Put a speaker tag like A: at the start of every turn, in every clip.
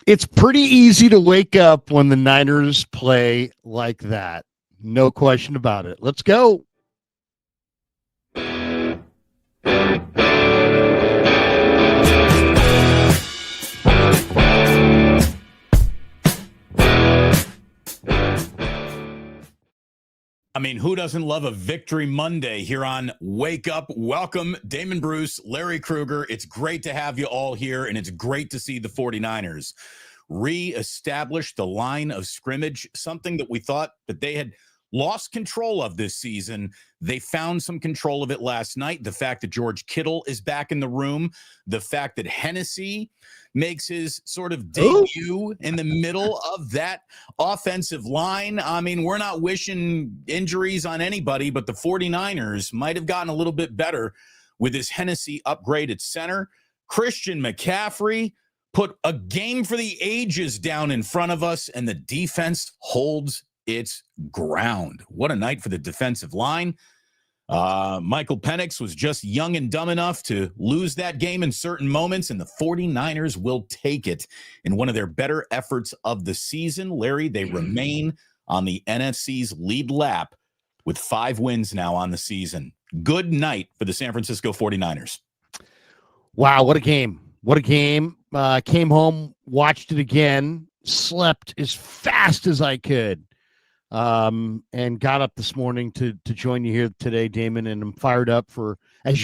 A: It's pretty easy to wake up when the Niners play like that. No question about it. Let's go.
B: I mean, who doesn't love a Victory Monday here on Wake Up? Welcome, Damon Bruce, Larry Krueger. It's great to have you all here, and it's great to see the 49ers reestablish the line of scrimmage, something that we thought that they had lost control of this season. They found some control of it last night. The fact that George Kittle is back in the room, the fact that Hennessy makes his sort of debut in the middle of that offensive line. I mean, we're not wishing injuries on anybody, but the 49ers might have gotten a little bit better with this Hennessy upgrade at center. Christian McCaffrey put a game for the ages down in front of us, and the defense holds its ground. What a night for the defensive line. Michael Penix was just young and dumb enough to lose that game in certain moments, and the 49ers will take it in one of their better efforts of the season. Larry, they remain on the NFC's lead lap with 5 wins now on the season. Good night for the San Francisco 49ers.
A: Wow, what a game. What a game. Came home, watched it again, slept as fast as I could. And got up this morning to join you here today, Damon, and I'm fired up for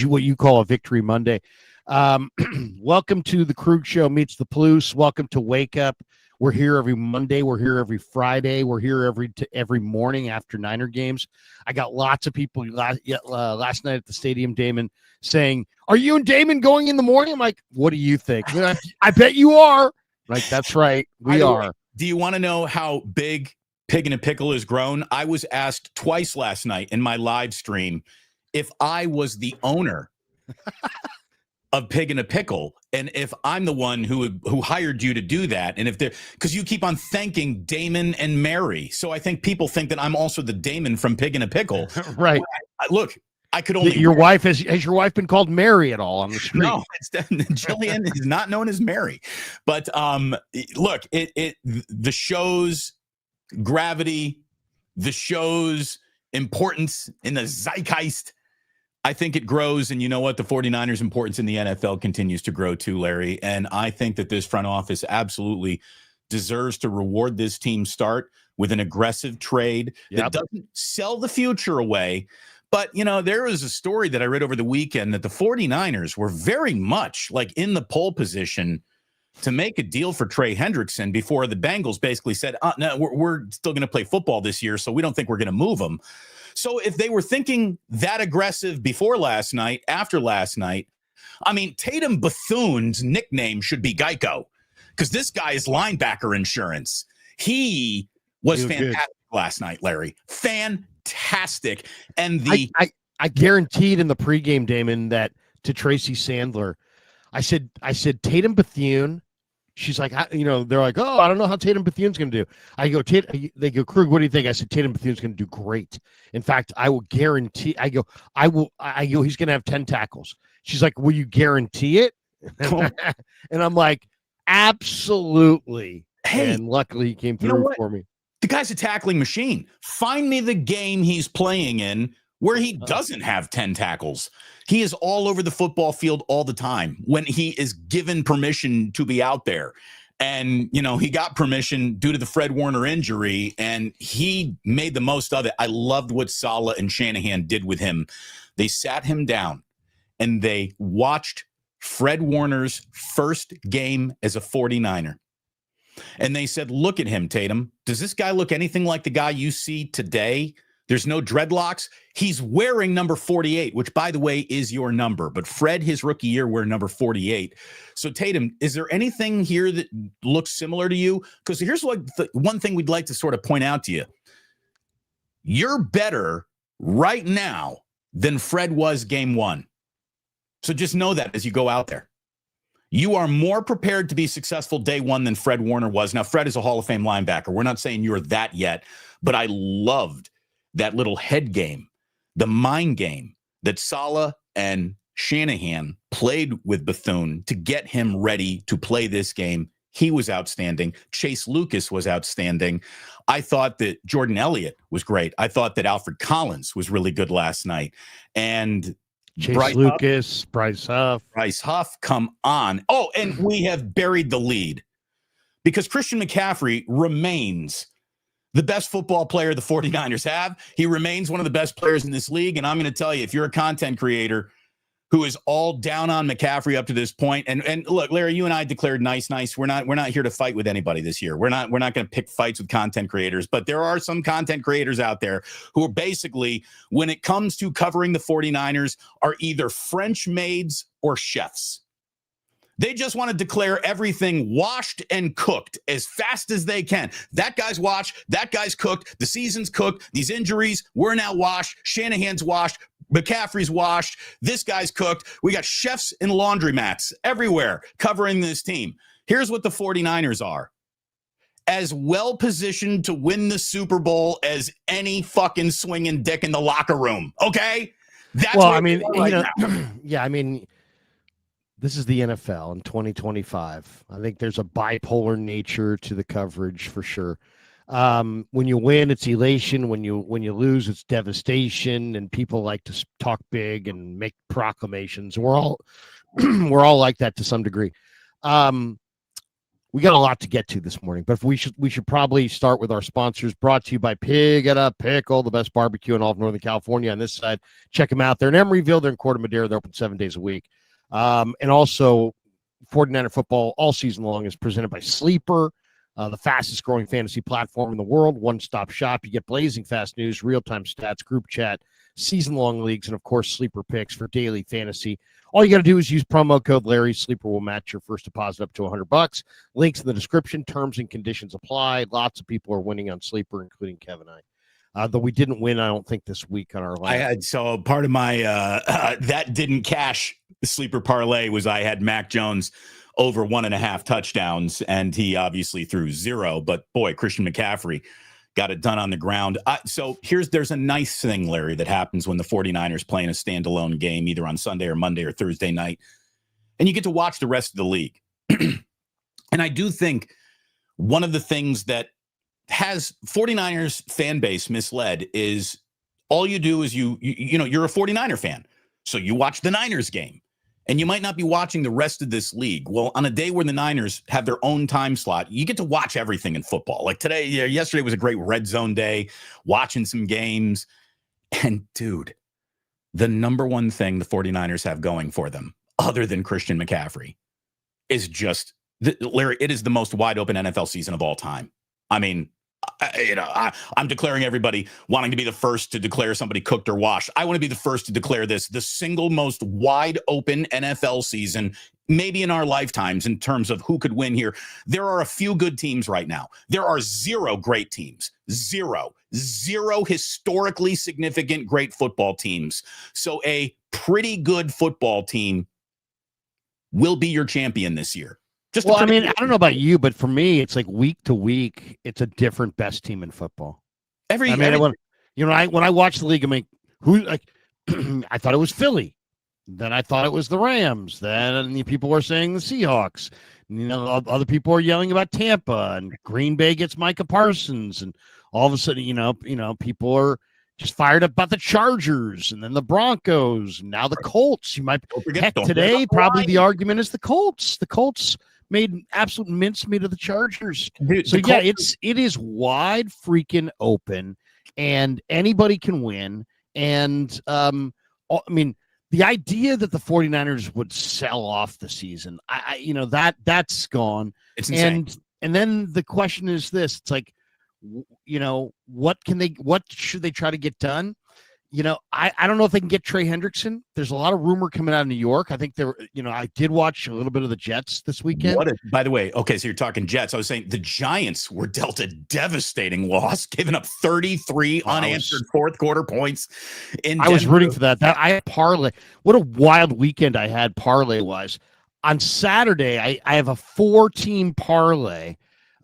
A: what you call a Victory Monday. Welcome to the Krug Show meets the Palouse. Welcome to Wake Up. We're here every Monday. We're here every Friday. We're here every morning after Niner games. I got lots of people last night at the stadium, Damon, saying, "Are you and Damon going in the morning?" I'm like, "What do you think?" I bet you are. Like, that's right, we are.
B: Do you want to know how big Pig in a Pickle has grown? I was asked twice last night in my live stream if I was the owner of Pig in a Pickle, and if I'm the one who hired you to do that, and if they're, because you keep on thanking Damon and Mary, so I think people think that I'm also the Damon from Pig in a Pickle.
A: Right.
B: Look, I could only.
A: Your wife has your wife been called Mary at all on the street?
B: No, Jillian is not known as Mary, but look, the show's gravity, the show's importance in the zeitgeist, I think it grows. And you know what? The 49ers' importance in the NFL continues to grow too, Larry. And I think that this front office absolutely deserves to reward this team start with an aggressive trade that doesn't sell the future away. But, you know, there was a story that I read over the weekend that the 49ers were very much like in the pole position to make a deal for Trey Hendrickson before the Bengals basically said, no, we're still going to play football this year, so we don't think we're going to move him. So if they were thinking that aggressive before last night, after last night, I mean, Tatum Bethune's nickname should be Geico, because this guy is linebacker insurance. He was fantastic last night, Larry. Fantastic. And
A: I guaranteed in the pregame, Damon, that to Tracy Sandler, I said, Tatum Bethune. She's like, they're like, oh, I don't know how Tatum Bethune's going to do. I go, they go, Krug, what do you think? I said, Tatum Bethune's going to do great. In fact, I will guarantee, I go, he's going to have 10 tackles. She's like, will you guarantee it? And I'm like, absolutely. Hey, and luckily he came through for me.
B: The guy's a tackling machine. Find me the game he's playing in where he doesn't have 10 tackles. He is all over the football field all the time when he is given permission to be out there. And, he got permission due to the Fred Warner injury, and he made the most of it. I loved what Salah and Shanahan did with him. They sat him down, and they watched Fred Warner's first game as a 49er. And they said, look at him, Tatum. Does this guy look anything like the guy you see today? There's no dreadlocks. He's wearing number 48, which, by the way, is your number. But Fred, his rookie year, wear number 48. So, Tatum, is there anything here that looks similar to you? Because here's one thing we'd like to sort of point out to you. You're better right now than Fred was game one. So just know that as you go out there. You are more prepared to be successful day one than Fred Warner was. Now, Fred is a Hall of Fame linebacker. We're not saying you're that yet, but I loved that little head game, the mind game that Salah and Shanahan played with Bethune to get him ready to play this game He was outstanding. Chase Lucas was outstanding. I thought that Jordan Elliott was great. I thought that Alfred Collins was really good last night. And
A: Chase Lucas, Bryce
B: Huff, come on. Oh, and we have buried the lead because Christian McCaffrey remains the best football player the 49ers have. He remains one of the best players in this league. And I'm going to tell you, if you're a content creator who is all down on McCaffrey up to this point, and look, Larry, you and I declared nice. We're not here to fight with anybody this year. We're not going to pick fights with content creators, but there are some content creators out there who are basically, when it comes to covering the 49ers, are either French maids or chefs. They just want to declare everything washed and cooked as fast as they can. That guy's washed. That guy's cooked. The season's cooked. These injuries, we're now washed. Shanahan's washed. McCaffrey's washed. This guy's cooked. We got chefs and laundromats everywhere covering this team. Here's what the 49ers are. As well positioned to win the Super Bowl as any fucking swinging dick in the locker room. Okay? That's
A: well, I mean, yeah, I mean, this is the NFL in 2025. I think there's a bipolar nature to the coverage for sure. When you win, it's elation. When you lose, it's devastation. And people like to talk big and make proclamations. We're all like that to some degree. We got a lot to get to this morning, but we should probably start with our sponsors. Brought to you by Pig at a Pickle, the best barbecue in all of Northern California. On this side, check them out. They're in Emeryville. They're in Corte Madera. They're open 7 days a week. And also, 49er football all season long is presented by Sleeper, the fastest growing fantasy platform in the world. One-stop shop. You get blazing fast news, real-time stats, group chat, season-long leagues, and, of course, Sleeper picks for daily fantasy. All you got to do is use promo code Larry. Sleeper will match your first deposit up to $100. Links in the description. Terms and conditions apply. Lots of people are winning on Sleeper, including Kevin and I. Though we didn't win, I don't think, this week on our line.
B: So part of my that didn't cash Sleeper parlay was I had Mac Jones over 1.5 touchdowns, and he obviously threw 0. But boy, Christian McCaffrey got it done on the ground. So there's a nice thing, Larry, that happens when the 49ers play in a standalone game, either on Sunday or Monday or Thursday night, and you get to watch the rest of the league. And I do think one of the things that has 49ers fan base misled is all you do is you're a 49er fan. So you watch the Niners game and you might not be watching the rest of this league. Well, on a day where the Niners have their own time slot, you get to watch everything in football. Like yesterday was a great red zone day, watching some games. And dude, the number one thing the 49ers have going for them, other than Christian McCaffrey, is just, Larry, it is the most wide open NFL season of all time. I mean, I'm declaring everybody wanting to be the first to declare somebody cooked or washed. I want to be the first to declare this the single most wide open NFL season, maybe in our lifetimes, in terms of who could win here. There are a few good teams right now. There are 0 great teams. Zero historically significant great football teams. So a pretty good football team will be your champion this year.
A: I mean, I don't know about you, but for me, it's like week to week, it's a different best team in football. When I watch the league, I'm like, I thought it was Philly. Then I thought it was the Rams. Then people were saying the Seahawks. Other people are yelling about Tampa, and Green Bay gets Micah Parsons, and all of a sudden, people are just fired up about the Chargers, and then the Broncos, and now the Colts. You might today probably the argument is the Colts. The Colts made absolute mincemeat of the Chargers.
B: Dude,
A: so it is wide freaking open, and anybody can win. And I mean, the idea that the 49ers would sell off the season, that's gone.
B: It's insane.
A: And then the question is this: it's like, what should they try to get done? I don't know if they can get Trey Hendrickson. There's a lot of rumor coming out of New York. I think I did watch a little bit of the Jets this weekend.
B: By the way, okay, so you're talking Jets. I was saying the Giants were dealt a devastating loss, giving up 33 unanswered fourth quarter points. I
A: was rooting for that. I had parlay. What a wild weekend I had parlay wise. On Saturday, I have a 4-team parlay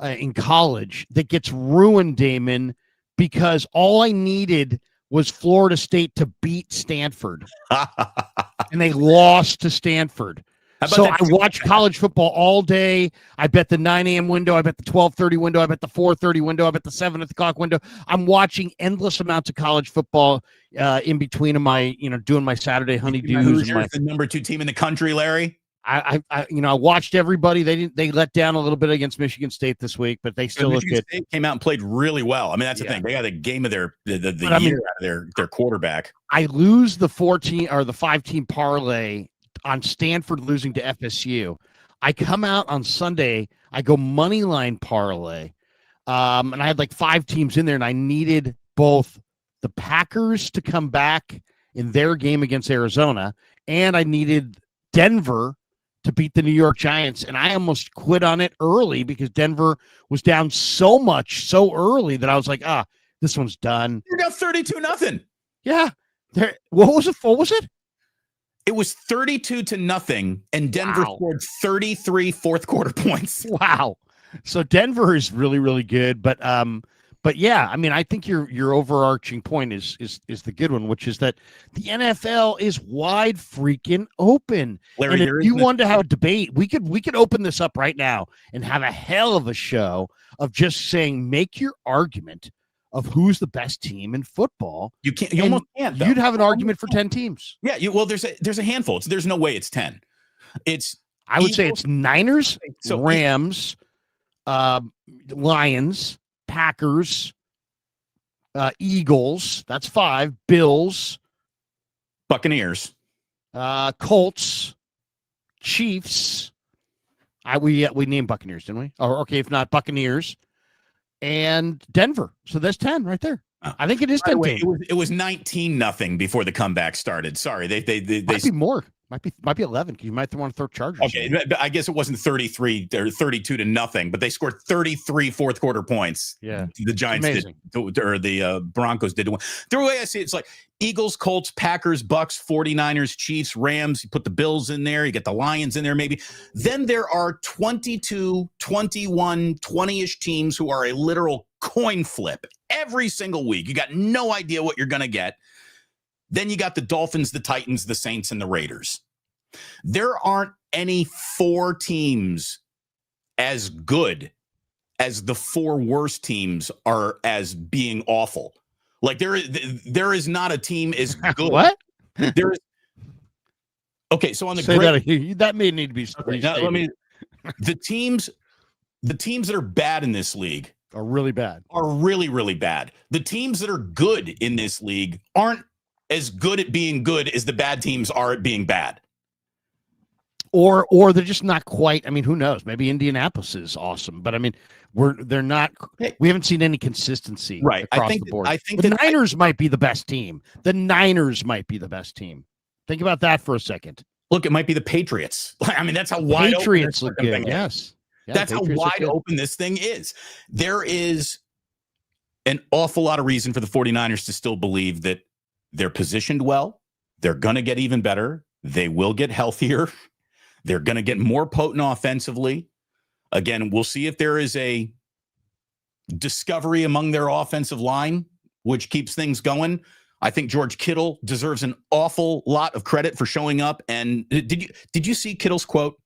A: in college that gets ruined, Damon, because all I needed was Florida State to beat Stanford. And they lost to Stanford. So I watch college football all day. I bet the 9 a.m. window. I bet the 12:30 window. I bet the 4:30 window. I bet the 7 o'clock window. I'm watching endless amounts of college football in between of my, doing my Saturday honeydews.
B: The number 2 team in the country, Larry.
A: I watched everybody. They let down a little bit against Michigan State this week, but they still look good.
B: State came out and played really well. I mean, that's the thing. They got a game of the year out of their quarterback.
A: I lose the 5-team parlay on Stanford losing to FSU. I come out on Sunday. I go money line parlay, and I had like 5 teams in there, and I needed both the Packers to come back in their game against Arizona, and I needed Denver to beat the New York Giants, and I almost quit on it early because Denver was down so much so early that I was like, this one's done.
B: You're down 32-0.
A: Yeah. What was it?
B: It was 32-0, and Denver scored 33 fourth quarter points.
A: Wow. So Denver is really, really good. But yeah, I mean, I think your overarching point is the good one, which is that the NFL is wide freaking open.
B: Larry,
A: and if you wanted to have a debate, we could open this up right now and have a hell of a show of just saying, make your argument of who's the best team in football.
B: You can't. You almost can't. Though.
A: You'd have an argument for 10 teams.
B: Yeah. There's a handful. There's no way it's 10.
A: I would say it's Niners, Rams, Lions, Packers, Eagles. That's 5. Bills,
B: Buccaneers,
A: Colts, Chiefs. We named Buccaneers, didn't we? Or okay, if not Buccaneers. And Denver. So that's 10 right there. I think it is 10.
B: It was 19-0 before the comeback started. Sorry, they
A: might be more. Might be 11 because you might want to throw Chargers.
B: Okay, but I guess it wasn't 33 or 32-0, but they scored 33 fourth quarter points.
A: Yeah,
B: the Giants did, or the Broncos did. The way I see it, it's like Eagles, Colts, Packers, Bucks, 49ers, Chiefs, Rams. You put the Bills in there. You get the Lions in there, maybe. Then there are 22, 21, 20-ish teams who are a literal coin flip every single week. You got no idea what you're going to get. Then you got the Dolphins, the Titans, the Saints, and the Raiders. There aren't any 4 teams as good as the 4 worst teams are as being awful. Like there is not a team as good.
A: What?
B: There is. Okay, so on the
A: that may need to be.
B: The teams that are bad in this league
A: are really bad.
B: Are really, really bad. The teams that are good in this league aren't as good at being good as the bad teams are at being bad.
A: Or they're just not quite. I mean, who knows? Maybe Indianapolis is awesome, but I mean, they're not. We haven't seen any consistency across the board.
B: I think
A: the Niners might be the best team. The Niners might be the best team. Think about that for a second.
B: Look, it might be the Patriots. I mean, that's how wide
A: Patriots look good. Yes,
B: that's how wide open this thing is. There is an awful lot of reason for the 49ers to still believe that they're positioned well. They're going to get even better. They will get healthier. They're going to get more potent offensively. Again, we'll see if there is a discovery among their offensive line, which keeps things going. I think George Kittle deserves an awful lot of credit for showing up. And did you see Kittle's quote?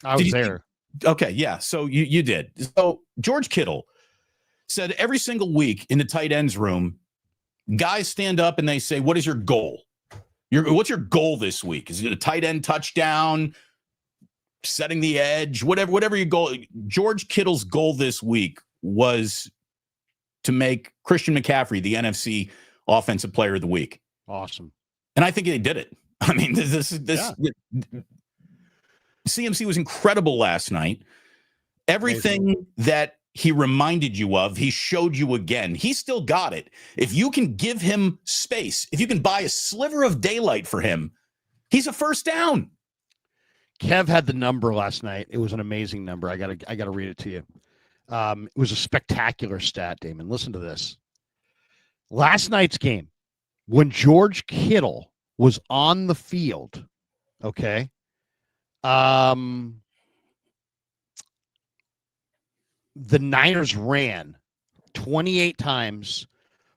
A: I was there.
B: Okay, yeah. So you did. So George Kittle said every single week in the tight ends room, guys stand up and they say, "What is your goal? What's your goal this week? Is it a tight end touchdown, setting the edge, whatever your goal?" George Kittle's goal this week was to make Christian McCaffrey the NFC Offensive Player of the Week.
A: Awesome.
B: And I think they did it. I mean, CMC was incredible last night. Everything that he reminded you of, he showed you again. He still got it. If you can give him space, if you can buy a sliver of daylight for him, he's a first down.
A: Kev had the number last night. It was an amazing number. I gotta read it to you. It was a spectacular stat, Damon. Listen to this. Last night's game, when George Kittle was on the field, okay, the Niners ran 28 times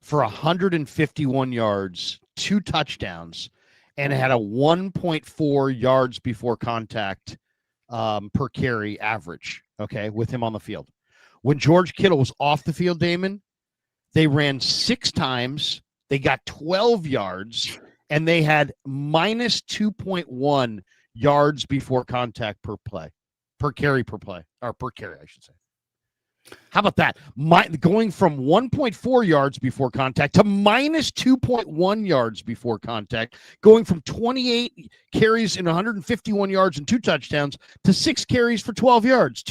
A: for 151 yards, 2 touchdowns, and it had a 1.4 yards before contact per carry average, okay, with him on the field. When George Kittle was off the field, Damon, they ran 6 times, they got 12 yards, and they had minus 2.1 yards before contact per carry, I should say. How about that? Going from 1.4 yards before contact to minus 2.1 yards before contact, going from 28 carries and 151 yards and 2 touchdowns to 6 carries for 12 yards,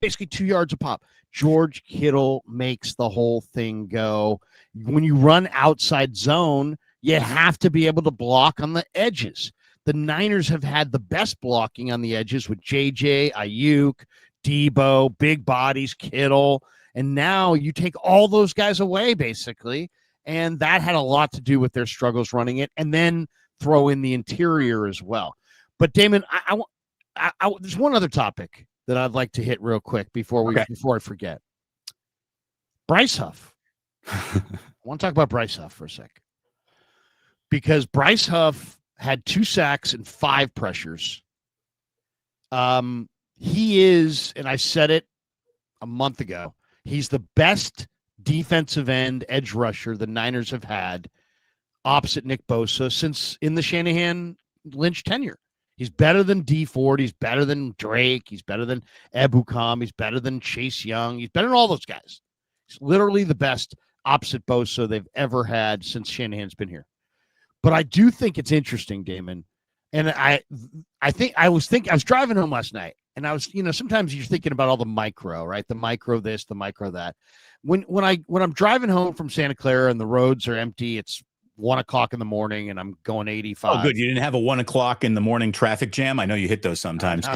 A: basically 2 yards a pop. George Kittle makes the whole thing go. When you run outside zone, you have to be able to block on the edges. The Niners have had the best blocking on the edges with JJ, Ayuk, Debo, big bodies, Kittle, and now you take all those guys away, basically, and that had a lot to do with their struggles running it, and then throw in the interior as well. But Damon, there's one other topic that I'd like to hit real quick before I forget. Bryce Huff. I want to talk about Bryce Huff for a sec, because Bryce Huff had 2 sacks and 5 pressures. He is, and I said it a month ago, he's the best defensive end edge rusher the Niners have had opposite Nick Bosa since in the Shanahan Lynch tenure. He's better than D Ford. He's better than Drake. He's better than Ebukam. He's better than Chase Young. He's better than all those guys. He's literally the best opposite Bosa they've ever had since Shanahan's been here. But I do think it's interesting, Damon. And I was driving home last night, and I was, sometimes you're thinking about all the micro, right? The micro this, the micro that. When I'm driving home from Santa Clara and the roads are empty, it's 1:00 in the morning and I'm going 85.
B: Oh, good. You didn't have a 1:00 in the morning traffic jam? I know you hit those sometimes.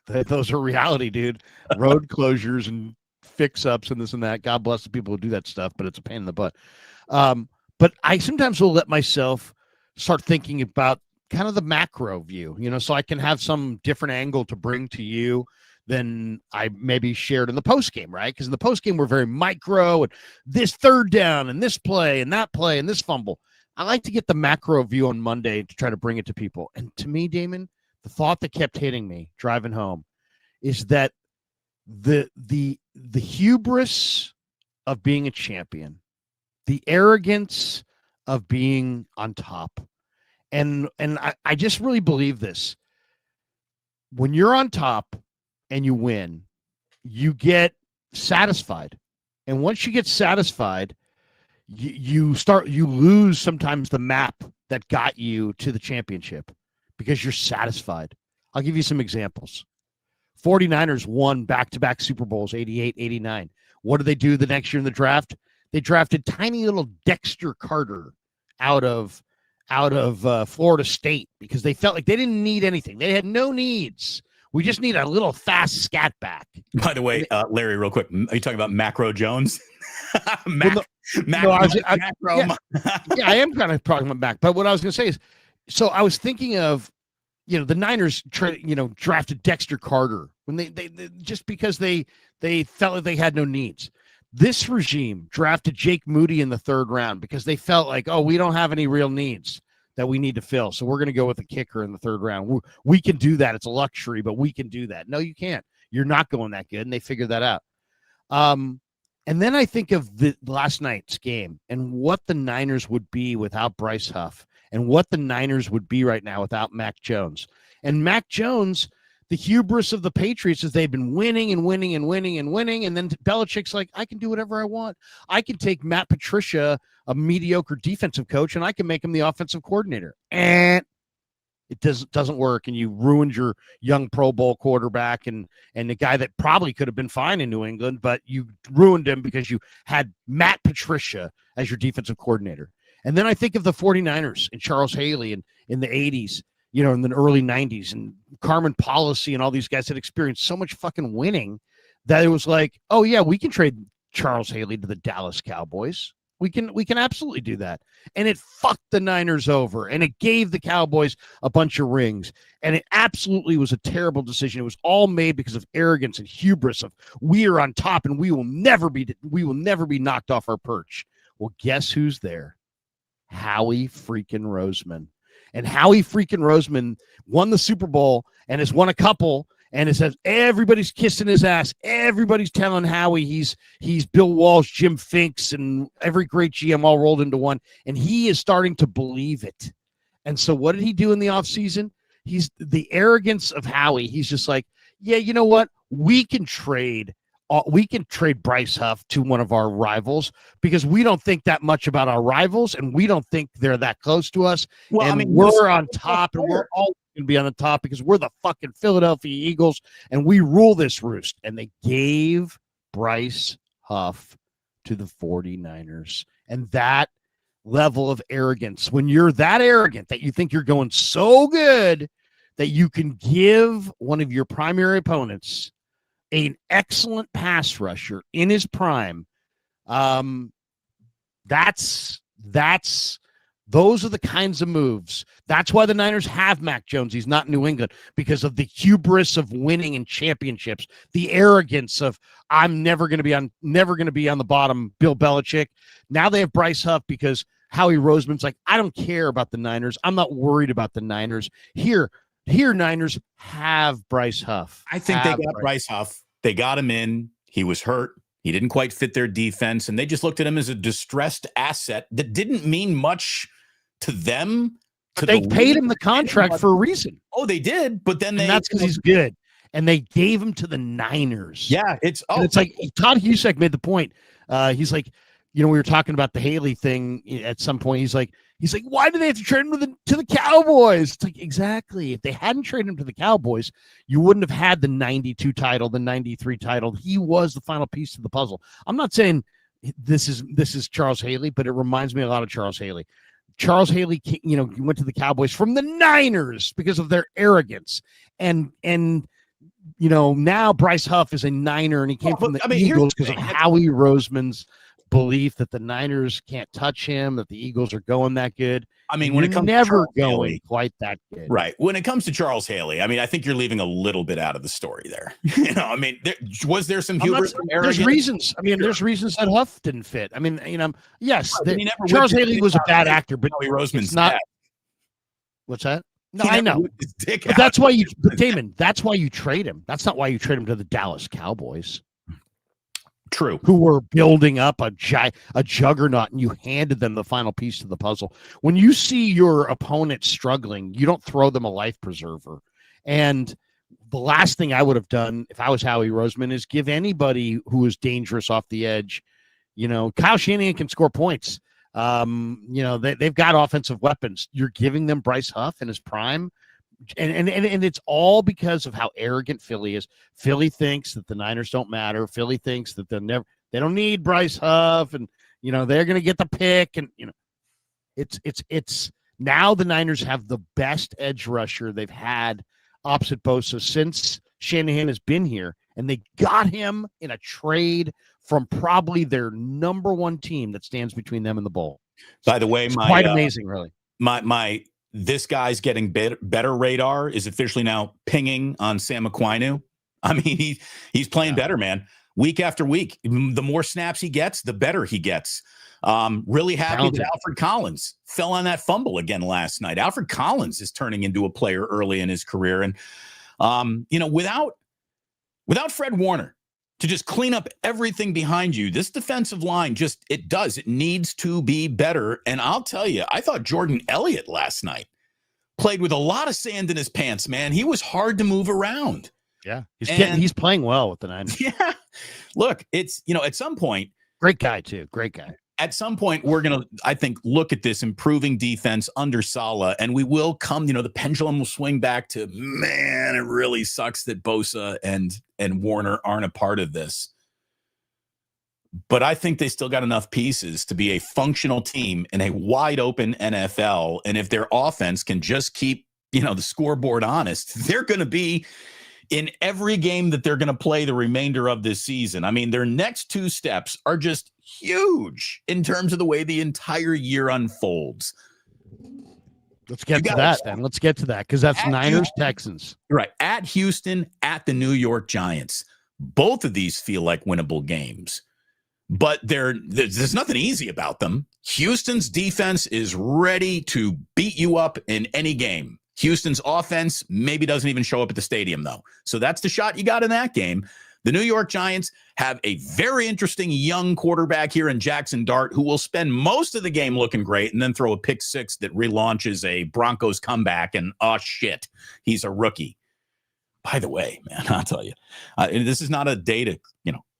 A: Those are reality, dude. Road closures and fix-ups and this and that. God bless the people who do that stuff, but it's a pain in the butt. But I sometimes will let myself start thinking about kind of the macro view, so I can have some different angle to bring to you than I maybe shared in the postgame, right? Because in the postgame, we're very micro and this third down and this play and that play and this fumble. I like to get the macro view on Monday to try to bring it to people. And to me, Damon, the thought that kept hitting me driving home is that the hubris of being a champion, the arrogance of being on top, and I just really believe this. When you're on top and you win, you get satisfied. And once you get satisfied, you lose sometimes the map that got you to the championship because you're satisfied. I'll give you some examples. 49ers won back-to-back Super Bowls, 88, 89. What did they do the next year in the draft? They drafted tiny little Dexter Carter out of Florida State because they felt like they didn't need anything. They had no needs. We just need a little fast scat back.
B: By the way, Larry, real quick, are you talking about Macro Jones?
A: Macro. I am kind of talking about Mac. But what I was going to say is, so I was thinking of, the Niners, drafted Dexter Carter when they just because they felt like they had no needs. This regime drafted Jake Moody in the 3rd round because they felt like, we don't have any real needs that we need to fill. So we're going to go with a kicker in the 3rd round. We can do that. It's a luxury, but we can do that. No, you can't. You're not going that good. And they figured that out. And then I think of the last night's game and what the Niners would be without Bryce Huff and what the Niners would be right now without Mac Jones. And Mac Jones, the hubris of the Patriots is they've been winning and winning and winning and winning. And then Belichick's like, I can do whatever I want. I can take Matt Patricia, a mediocre defensive coach, and I can make him the offensive coordinator. And it doesn't work. And you ruined your young Pro Bowl quarterback and the guy that probably could have been fine in New England, but you ruined him because you had Matt Patricia as your defensive coordinator. And then I think of the 49ers and Charles Haley in the 80s, in the early 90s, and Carmen Policy and all these guys had experienced so much fucking winning that it was like, oh yeah, we can trade Charles Haley to the Dallas Cowboys. We can absolutely do that. And it fucked the Niners over, and it gave the Cowboys a bunch of rings. And it absolutely was a terrible decision. It was all made because of arrogance and hubris of we are on top and we will never be knocked off our perch. Well, guess who's there? Howie freaking Roseman. And Howie freaking Roseman won the Super Bowl and has won a couple. And it says everybody's kissing his ass. Everybody's telling Howie he's Bill Walsh, Jim Finks, and every great GM all rolled into one. And he is starting to believe it. And so what did he do in the offseason? He's the arrogance of Howie. He's just like, yeah, you know what? We can trade Bryce Huff to one of our rivals because we don't think that much about our rivals and we don't think they're that close to us. Well, and we're on top and we're all going to be on the top because we're the fucking Philadelphia Eagles and we rule this roost. And they gave Bryce Huff to the 49ers. And that level of arrogance, when you're that arrogant that you think you're going so good that you can give one of your primary opponents an excellent pass rusher in his prime, those are the kinds of moves. That's why the Niners have Mac Jones. He's not in New England because of the hubris of winning in championships, the arrogance of I'm never going to be on the bottom. Bill Belichick. Now they have Bryce Huff because Howie Roseman's like, I don't care about the Niners. I'm not worried about the Niners. Here, Niners have Bryce Huff.
B: I think they got Bryce Huff. They got him in. He was hurt. He didn't quite fit their defense, and they just looked at him as a distressed asset that didn't mean much to them.
A: They paid him the contract for a reason.
B: Oh, they did, but then
A: that's because he's good. And they gave him to the Niners.
B: Yeah, it's
A: like Todd Husek made the point. He's like, we were talking about the Haley thing at some point. He's like, why do they have to trade him to the Cowboys? It's like, exactly. If they hadn't traded him to the Cowboys, you wouldn't have had the 92 title, the 93 title. He was the final piece to the puzzle. I'm not saying this is Charles Haley, but it reminds me a lot of Charles Haley. Charles Haley, went to the Cowboys from the Niners because of their arrogance. And now Bryce Huff is a Niner, and he came from the Eagles because of Howie Roseman's belief that the Niners can't touch him, that the Eagles are going that good.
B: I mean, when it comes
A: never
B: to
A: going
B: Haley,
A: quite that good.
B: Right. When it comes to Charles Haley, I mean, I think you're leaving a little bit out of the story there. Was there some hubris?
A: There's reasons. I mean, there's reasons that Huff didn't fit. I mean, yes, Charles Haley was a bad actor, but
B: Roseman's
A: not.
B: bad.
A: What's that? No, I know. But that's why Damon, that's why you trade him. That's not why you trade him to the Dallas Cowboys.
B: True.
A: Who were building up a juggernaut, and you handed them the final piece to the puzzle. When you see your opponent struggling, you don't throw them a life preserver. And the last thing I would have done if I was Howie Roseman is give anybody who is dangerous off the edge. Kyle Shanahan can score points. They've got offensive weapons. You're giving them Bryce Huff in his prime. And it's all because of how arrogant Philly is. Philly thinks that the Niners don't matter. Philly thinks that they don't need Bryce Huff, and they're going to get the pick. And it's now the Niners have the best edge rusher they've had opposite Bosa since Shanahan has been here, and they got him in a trade from probably their number one team that stands between them and the bowl.
B: By the way,
A: quite amazing, really.
B: My this guy's getting better radar is officially now pinging on Sam Aquinu. I mean, he's playing better, man. Week after week, the more snaps he gets, the better he gets. Really happy that Alfred Collins fell on that fumble again last night. Alfred Collins is turning into a player early in his career. And, without Fred Warner to just clean up everything behind you, this defensive line it needs to be better. And I'll tell you, I thought Jordan Elliott last night played with a lot of sand in his pants, man. He was hard to move around.
A: Yeah. He's playing well with the Niners.
B: Yeah. Look, it's, at some point,
A: great guy too. Great guy.
B: At some point, we're going to, I think, look at this improving defense under Salah, and we will come, the pendulum will swing back to, man, it really sucks that Bosa and Warner aren't a part of this. But I think they still got enough pieces to be a functional team in a wide open NFL. And if their offense can just keep, the scoreboard honest, they're going to be in every game that they're going to play the remainder of this season. I mean, their next two steps are just huge in terms of the way the entire year unfolds.
A: Let's get to that then. Let's get to that because that's Niners, Texans.
B: Right. At Houston, at the New York Giants. Both of these feel like winnable games, but there's nothing easy about them. Houston's defense is ready to beat you up in any game. Houston's offense maybe doesn't even show up at the stadium, though. So that's the shot you got in that game. The New York Giants have a very interesting young quarterback here in Jackson Dart who will spend most of the game looking great and then throw a pick six that relaunches a Broncos comeback. And, oh, shit, he's a rookie. By the way, man, I'll tell you, this is not a day to,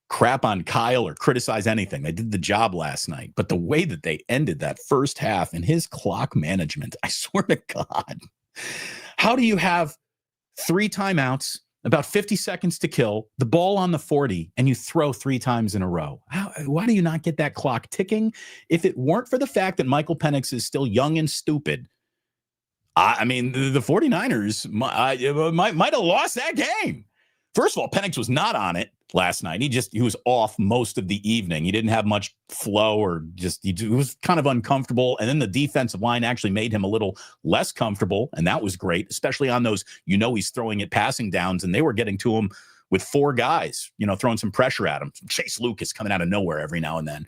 B: crap on Kyle or criticize anything. They did the job last night. But the way that they ended that first half and his clock management, I swear to God, how do you have 3 timeouts, about 50 seconds to kill, the ball on the 40, and you throw 3 times in a row? Why do you not get that clock ticking? If it weren't for the fact that Michael Penix is still young and stupid, I mean, the 49ers might have lost that game. First of all, Penix was not on it last night. He was off most of the evening. He didn't have much flow, or he was kind of uncomfortable. And then the defensive line actually made him a little less comfortable. And that was great, especially on those, he's throwing it passing downs, and they were getting to him with 4 guys, throwing some pressure at him. Chase Lucas coming out of nowhere every now and then.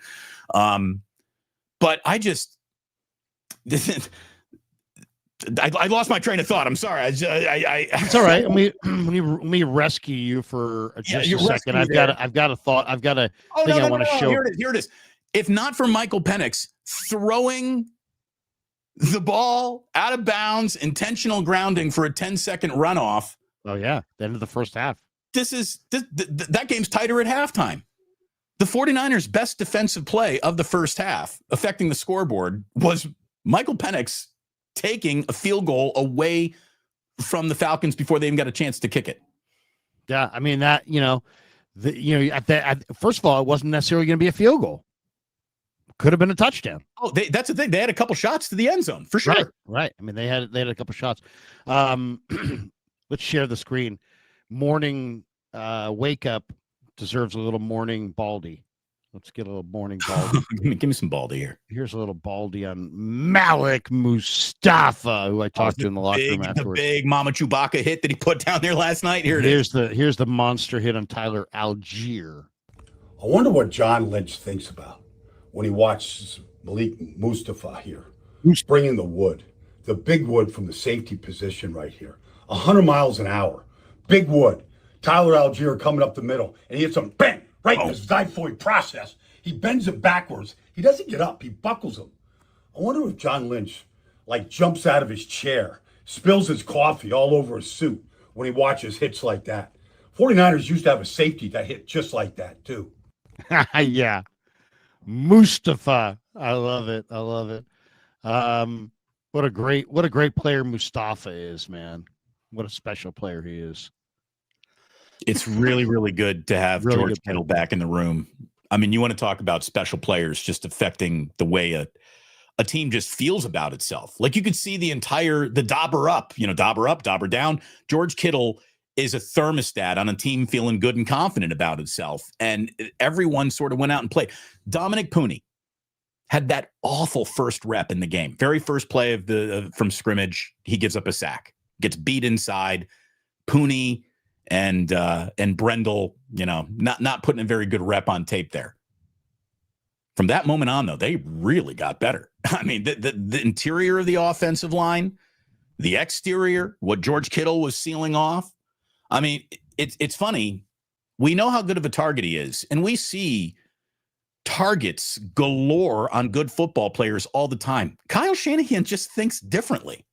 B: But I lost my train of thought. I'm sorry.
A: It's all right. Let me rescue you for just a second. I've got a thought. I've got a thing I want to show.
B: Here it is. If not for Michael Penix throwing the ball out of bounds, intentional grounding for a 10-second runoff.
A: Oh yeah, the end of the first half.
B: That game's tighter at halftime. The 49ers' best defensive play of the first half, affecting the scoreboard, was Michael Penix taking a field goal away from the Falcons before they even got a chance to kick it.
A: Yeah, I mean that. First of all, it wasn't necessarily going to be a field goal. Could have been a touchdown.
B: Oh, that's the thing. They had a couple shots to the end zone for sure.
A: Right. I mean, they had a couple shots. Let's share the screen. Morning wake up deserves a little morning Baldi. Let's get a little morning Baldi.
B: Give me some Baldi here.
A: Here's a little Baldi on Malik Mustapa, who I talked to in the locker room afterwards.
B: The big Mama Chewbacca hit that he put down there last night.
A: Here's the monster hit on Tyler Algier.
C: I wonder what John Lynch thinks about when he watches Malik Mustapa here. Who's bringing the wood? The big wood from the safety position right here. 100 miles an hour. Big wood. Tyler Algier coming up the middle, and he hits him, bang, right in his xiphoid process. He bends it backwards. He doesn't get up. He buckles him. I wonder if John Lynch, jumps out of his chair, spills his coffee all over his suit when he watches hits like that. 49ers used to have a safety that hit just like that, too.
A: Yeah. Mustapa. I love it. What a great player Mustapa is, man. What a special player he is.
B: It's really, really good to have George Kittle back in the room. I mean, you want to talk about special players just affecting the way a team just feels about itself. Like, you could see the dauber up, dauber up, dauber down. George Kittle is a thermostat on a team feeling good and confident about itself. And everyone sort of went out and played. Dominic Pooney had that awful first rep in the game. Very first play of from scrimmage, he gives up a sack, gets beat inside. Pooney and Brendel, not putting a very good rep on tape there. From that moment on, though, they really got better. I mean, the interior of the offensive line, the exterior, what George Kittle was sealing off. I mean, it's funny. We know how good of a target he is, and we see targets galore on good football players all the time. Kyle Shanahan just thinks differently.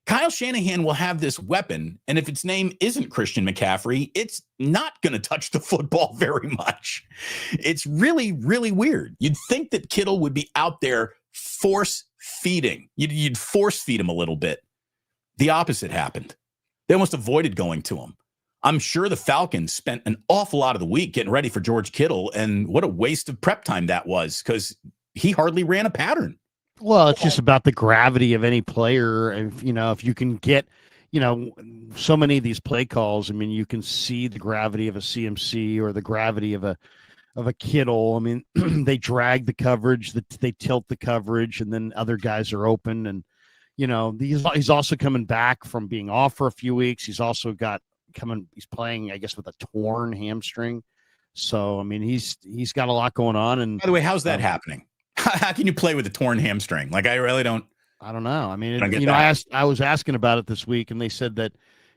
B: Kyle Shanahan will have this weapon, and if its name isn't Christian McCaffrey, it's not going to touch the football very much. It's really, really weird. You'd think that Kittle would be out there force feeding. You'd force feed him a little bit. The opposite happened. They almost avoided going to him. I'm sure the Falcons spent an awful lot of the week getting ready for George Kittle, and what a waste of prep time that was, because he hardly ran a pattern.
A: Well, it's just about the gravity of any player. And, if you can get, so many of these play calls, I mean, you can see the gravity of a CMC or the gravity of a Kittle. I mean, they drag the coverage, they tilt the coverage, and then other guys are open. And, he's also coming back from being off for a few weeks. He's also he's playing, I guess, with a torn hamstring. So, I mean, he's got a lot going on. And
B: by the way, how's that happening? How can you play with a torn hamstring? Like, I really don't.
A: I don't know. I mean,
B: I don't get
A: I was asking about it this week, and they said that,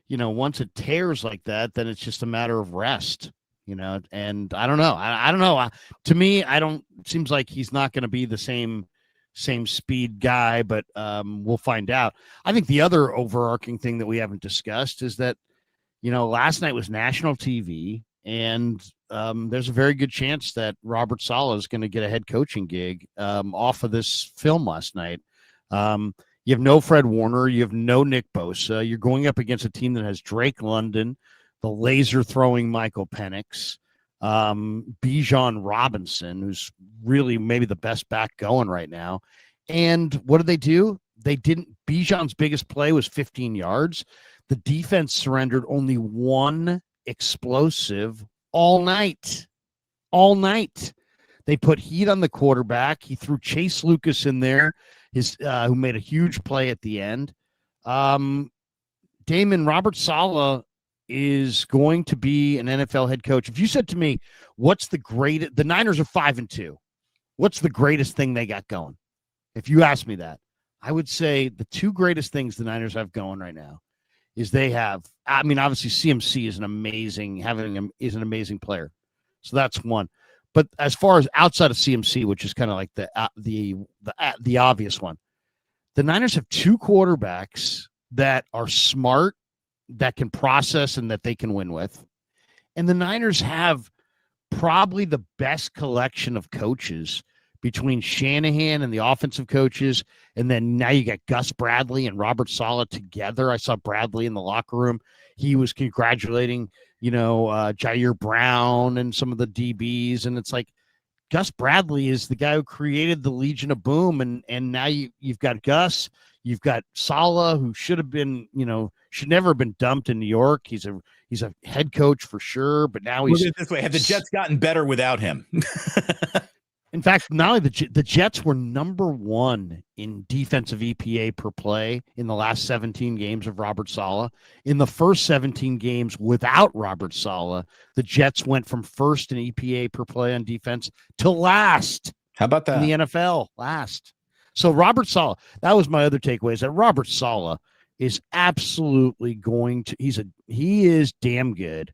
A: once it tears like that, then it's just a matter of rest, and I don't know. I don't know. To me, it seems like he's not going to be the same speed guy, but we'll find out. I think the other overarching thing that we haven't discussed is that, last night was national TV, and there's a very good chance that Robert Salah is going to get a head coaching gig off of this film last night. You have no Fred Warner. You have no Nick Bosa. You're going up against a team that has Drake London, the laser-throwing Michael Penix, Bijan Robinson, who's really maybe the best back going right now. And what do? Bijan's biggest play was 15 yards. The defense surrendered only one explosive all night. They put heat on the quarterback. He threw Chase Lucas in there, who made a huge play at the end. Damon, Robert Salah is going to be an NFL head coach. If you said to me, the Niners are 5-2. What's the greatest thing they got going? If you ask me that, I would say the two greatest things the Niners have going right now is obviously CMC is an amazing player. So that's one. But as far as outside of CMC, which is kind of like the obvious one, the Niners have two quarterbacks that are smart, that can process, and that they can win with. And the Niners have probably the best collection of coaches between Shanahan and the offensive coaches. And then now you got Gus Bradley and Robert Salah together. I saw Bradley in the locker room. He was congratulating Jair Brown and some of the DBs. And it's like, Gus Bradley is the guy who created the Legion of Boom. And now you've got Gus, you've got Salah, who should never have been dumped in New York. He's a head coach for sure, but now he's.
B: Look at it this way. Have the Jets gotten better without him?
A: In fact, not only the Jets were number one in defensive EPA per play in the last 17 games of Robert Salah. In the first 17 games without Robert Salah, the Jets went from first in EPA per play on defense to last.
B: How about that?
A: In the NFL, last. So Robert Salah, that was my other takeaway, is that Robert Salah is absolutely he is damn good.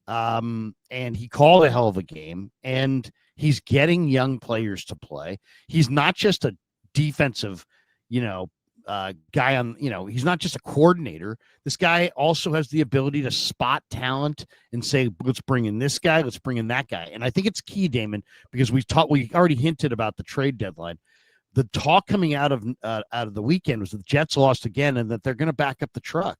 A: And he called a hell of a game, and he's getting young players to play. He's not just a defensive, guy on, he's not just a coordinator. This guy also has the ability to spot talent and say, let's bring in this guy, let's bring in that guy. And I think it's key, Damon, because we already hinted about the trade deadline. The talk coming out of the weekend was that the Jets lost again, and that they're going to back up the truck,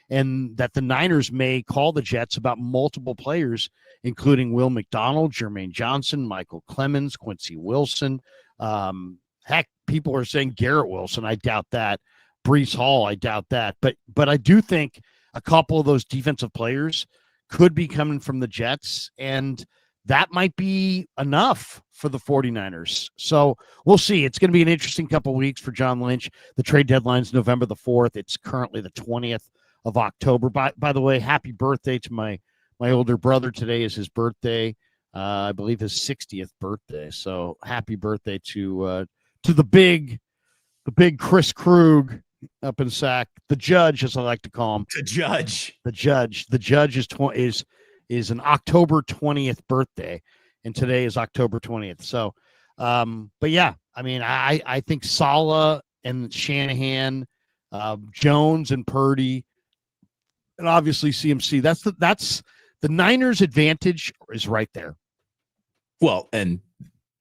A: and that the Niners may call the Jets about multiple players, including Will McDonald, Jermaine Johnson, Michael Clemens, Quincy Wilson. Heck, people are saying Garrett Wilson. I doubt that. Breece Hall, I doubt that. But I do think a couple of those defensive players could be coming from the Jets, and that might be enough for the 49ers. So we'll see. It's going to be an interesting couple of weeks for John Lynch. The trade deadline is November the 4th. It's currently the 20th of October. By the way, happy birthday to my older brother. Today is his birthday. I believe his 60th birthday. So happy birthday to the big Chris Krug up in Sac. The judge, as I like to call him.
B: The judge.
A: The judge is an October 20th birthday, and today is October 20th. So, but yeah, I mean, I think Salah and Shanahan, Jones and Purdy, and obviously CMC. That's the Niners' advantage is right there.
B: Well, and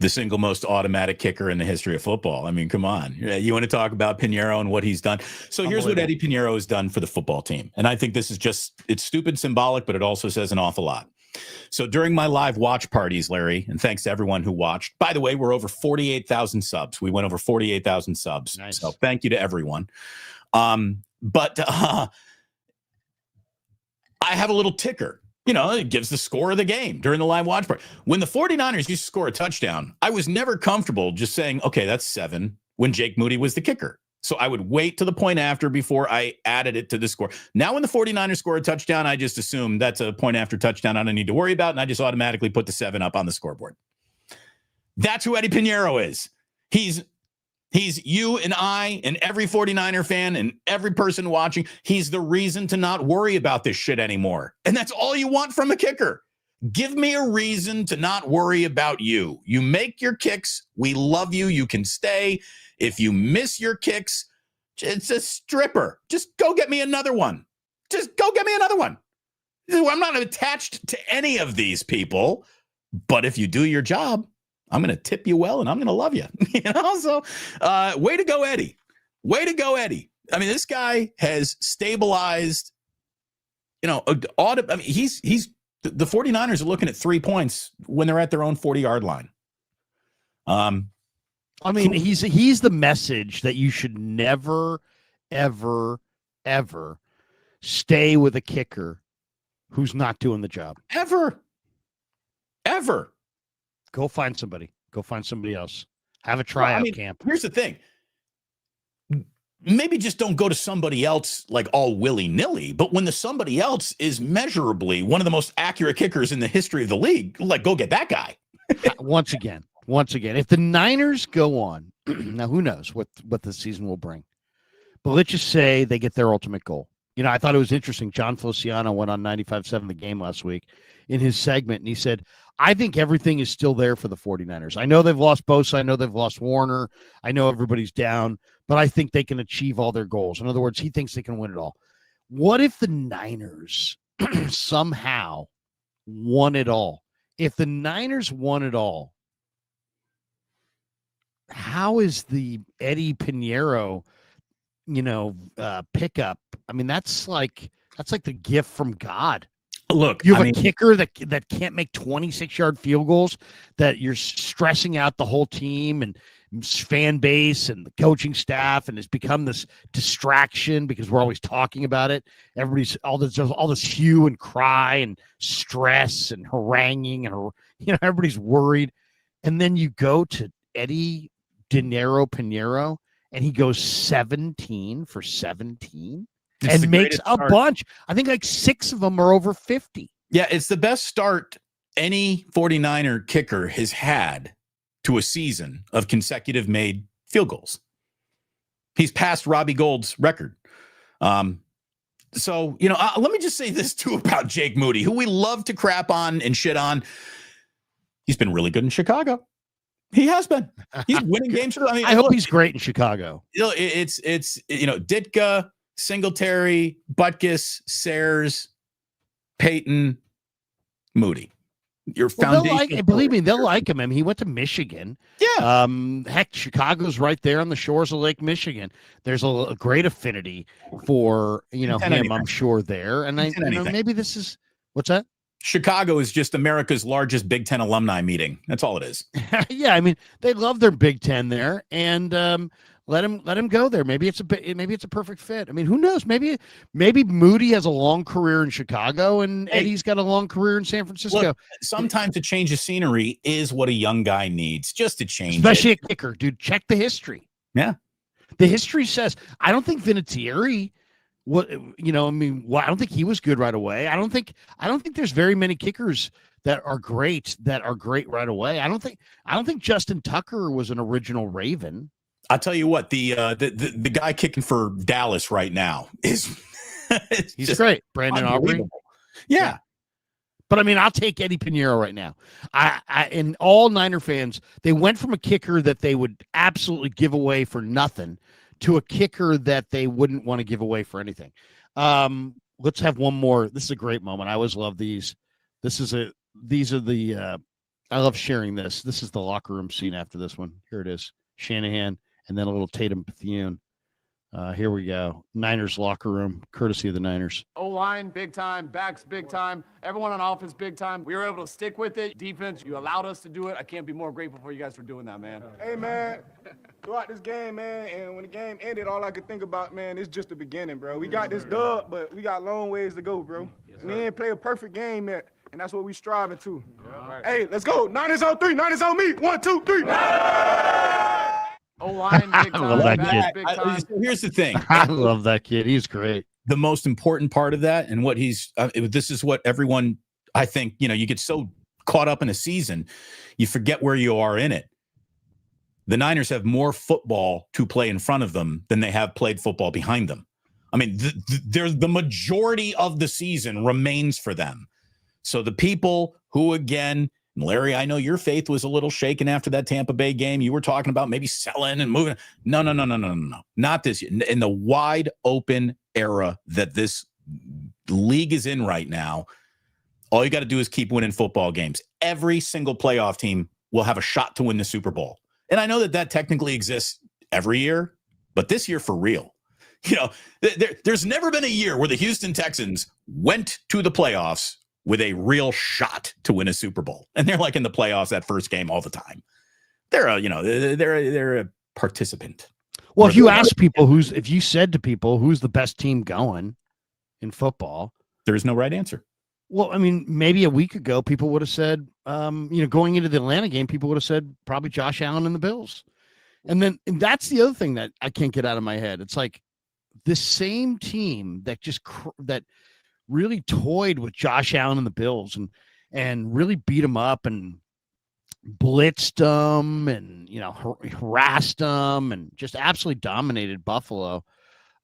B: the single most automatic kicker in the history of football. I mean, come on. You want to talk about Pinero and what he's done? So here's what Eddie Pinero has done for the football team. And I think this is it's stupid symbolic, but it also says an awful lot. So during my live watch parties, Larry, and thanks to everyone who watched, by the way, we're over 48,000 subs. We went over 48,000 subs.
A: Nice.
B: So thank you to everyone. But I have a little ticker. It gives the score of the game during the live watch party. When the 49ers used to score a touchdown, I was never comfortable just saying, okay, that's 7 when Jake Moody was the kicker. So I would wait to the point after before I added it to the score. Now when the 49ers score a touchdown, I just assume that's a point after touchdown I don't need to worry about, and I just automatically put the 7 up on the scoreboard. That's who Eddie Pinero is. He's you and I and every 49er fan and every person watching. He's the reason to not worry about this shit anymore. And that's all you want from a kicker. Give me a reason to not worry about you. You make your kicks. We love you. You can stay. If you miss your kicks, it's a stripper. Just go get me another one. Just go get me another one. I'm not attached to any of these people, but if you do your job, I'm going to tip you well and I'm going to love you. So way to go, Eddie. Way to go, Eddie. I mean, this guy has stabilized, he's the 49ers are looking at 3 points when they're at their own 40-yard line.
A: He's the message that you should never, ever, ever stay with a kicker who's not doing the job.
B: Ever.
A: Go find somebody. Go find somebody else. Have a tryout camp.
B: Here's the thing. Maybe just don't go to somebody else like all willy-nilly, but when the somebody else is measurably one of the most accurate kickers in the history of the league, like go get that guy.
A: Once again, if the Niners go on, now who knows what the season will bring, but let's just say they get their ultimate goal. I thought it was interesting. John Feliciano went on 95.7 The Game last week in his segment, and he said, I think everything is still there for the 49ers. I know they've lost Bosa. I know they've lost Warner. I know everybody's down, but I think they can achieve all their goals. In other words, he thinks they can win it all. What if the Niners somehow won it all? If the Niners won it all, how is the Eddie Pinero, pickup? I mean, that's like the gift from God.
B: Look,
A: you have a kicker that can't make 26-yard field goals, that you're stressing out the whole team and fan base and the coaching staff, and it's become this distraction because we're always talking about it. Everybody's all this hue and cry and stress and haranguing, and everybody's worried. And then you go to Eddie Pinero, and he goes 17 for 17 and makes a bunch. I think like 6 of them are over 50.
B: Yeah, it's the best start any 49er kicker has had to a season of consecutive made field goals. He's passed Robbie Gould's record. So, let me just say this too about Jake Moody, who we love to crap on and shit on. He's been really good in Chicago. He has been. He's winning games.
A: I hope he's great in Chicago.
B: It's Ditka, Singletary, Butkus, Sayers, Peyton, Moody. Your foundation.
A: Believe me, they'll like him. I mean, he went to Michigan.
B: Yeah.
A: Heck, Chicago's right there on the shores of Lake Michigan. There's a great affinity for him. I'm sure there, and maybe this is what's that.
B: Chicago is just America's largest Big Ten alumni meeting. That's all it is.
A: Yeah, I mean, they love their Big Ten there, and let him go there. Maybe it's a perfect fit. I mean, who knows? Maybe Moody has a long career in Chicago, and Eddie's got a long career in San Francisco.
B: Look, sometimes a change of scenery is what a young guy needs, just to change.
A: Especially a kicker, dude. Check the history.
B: Yeah,
A: the history says I don't think Vinatieri. I don't think he was good right away. I don't think there's very many kickers that are great right away. I don't think Justin Tucker was an original Raven.
B: I'll tell you what, the guy kicking for Dallas right now is
A: he's great. Brandon Aubrey.
B: Yeah.
A: But I mean, I'll take Eddie Pinero right now. And all Niner fans, they went from a kicker that they would absolutely give away for nothing to a kicker that they wouldn't want to give away for anything. Let's have one more. This is a great moment. I always love these. I love sharing this. This is the locker room scene after this one. Here it is. Shanahan, and then a little Tatum Bethune. Here we go. Niners locker room, courtesy of the Niners.
D: O-line, big time. Backs, big time. Everyone on offense, big time. We were able to stick with it. Defense, you allowed us to do it. I can't be more grateful for you guys for doing that, man.
E: Hey, man, throughout this game, man, and when the game ended, all I could think about, man, it's just the beginning, bro. We got this dub, but we got long ways to go, bro. Yes, we ain't play a perfect game yet, and that's what we striving to. Yeah, right. Hey, let's go. Niners on 3. Niners on me. 1, 2, 3.
D: O-line, big time.
A: I love that kid.
D: Big time.
B: Here's the thing.
A: I love that kid. He's great.
B: The most important part of that, and what this is what everyone, I think, you get so caught up in a season, you forget where you are in it. the Niners have more football to play in front of them than they have played football behind them. I mean, the majority of the season remains for them. So the people who, again, Larry, I know your faith was a little shaken after that Tampa Bay game. You were talking about maybe selling and moving. No. Not this year. In the wide open era that this league is in right now, all you got to do is keep winning football games. Every single playoff team will have a shot to win the Super Bowl. And I know that technically exists every year, but this year for real. There's never been a year where the Houston Texans went to the playoffs with a real shot to win a Super Bowl. And they're like in the playoffs that first game all the time. They're a participant.
A: Well, if you ask people if you said to people who's the best team going in football,
B: there's no right answer.
A: Well, I mean, maybe a week ago, people would have said, going into the Atlanta game, people would have said probably Josh Allen and the Bills. And that's the other thing that I can't get out of my head. It's like this same team that really toyed with Josh Allen and the Bills and really beat him up and blitzed them and, harassed them and just absolutely dominated Buffalo.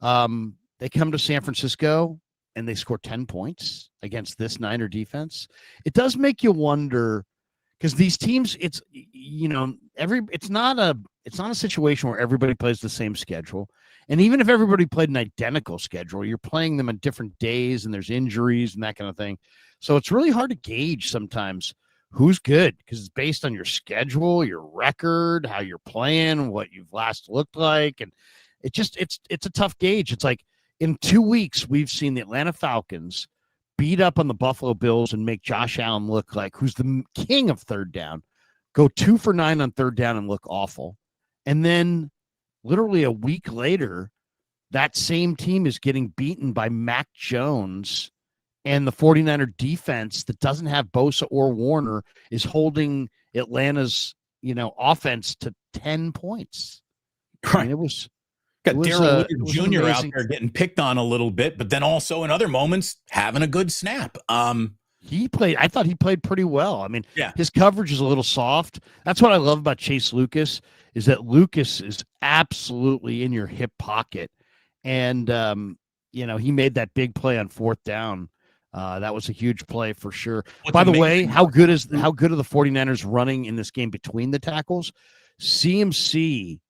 A: They come to San Francisco and they score 10 points against this Niner defense. It does make you wonder, because these teams, it's not a situation where everybody plays the same schedule. And even if everybody played an identical schedule, you're playing them on different days and there's injuries and that kind of thing. So it's really hard to gauge sometimes who's good, because it's based on your schedule, your record, how you're playing, what you've last looked like. And it's a tough gauge. It's like in 2 weeks, we've seen the Atlanta Falcons beat up on the Buffalo Bills and make Josh Allen look like who's the king of third down, go 2 for 9 on third down and look awful. And then literally a week later, that same team is getting beaten by Mac Jones, and the 49er defense that doesn't have Bosa or Warner is holding Atlanta's, offense to 10 points.
B: Right.
A: I mean, it was
B: Darrell Jr. out there getting picked on a little bit, but then also in other moments having a good snap.
A: I thought he played pretty well. I mean,
B: yeah,
A: his coverage is a little soft. That's what I love about Chase Lucas, is that Lucas is absolutely in your hip pocket. And, he made that big play on fourth down. That was a huge play for sure. By the way, how good are the 49ers running in this game between the tackles? CMC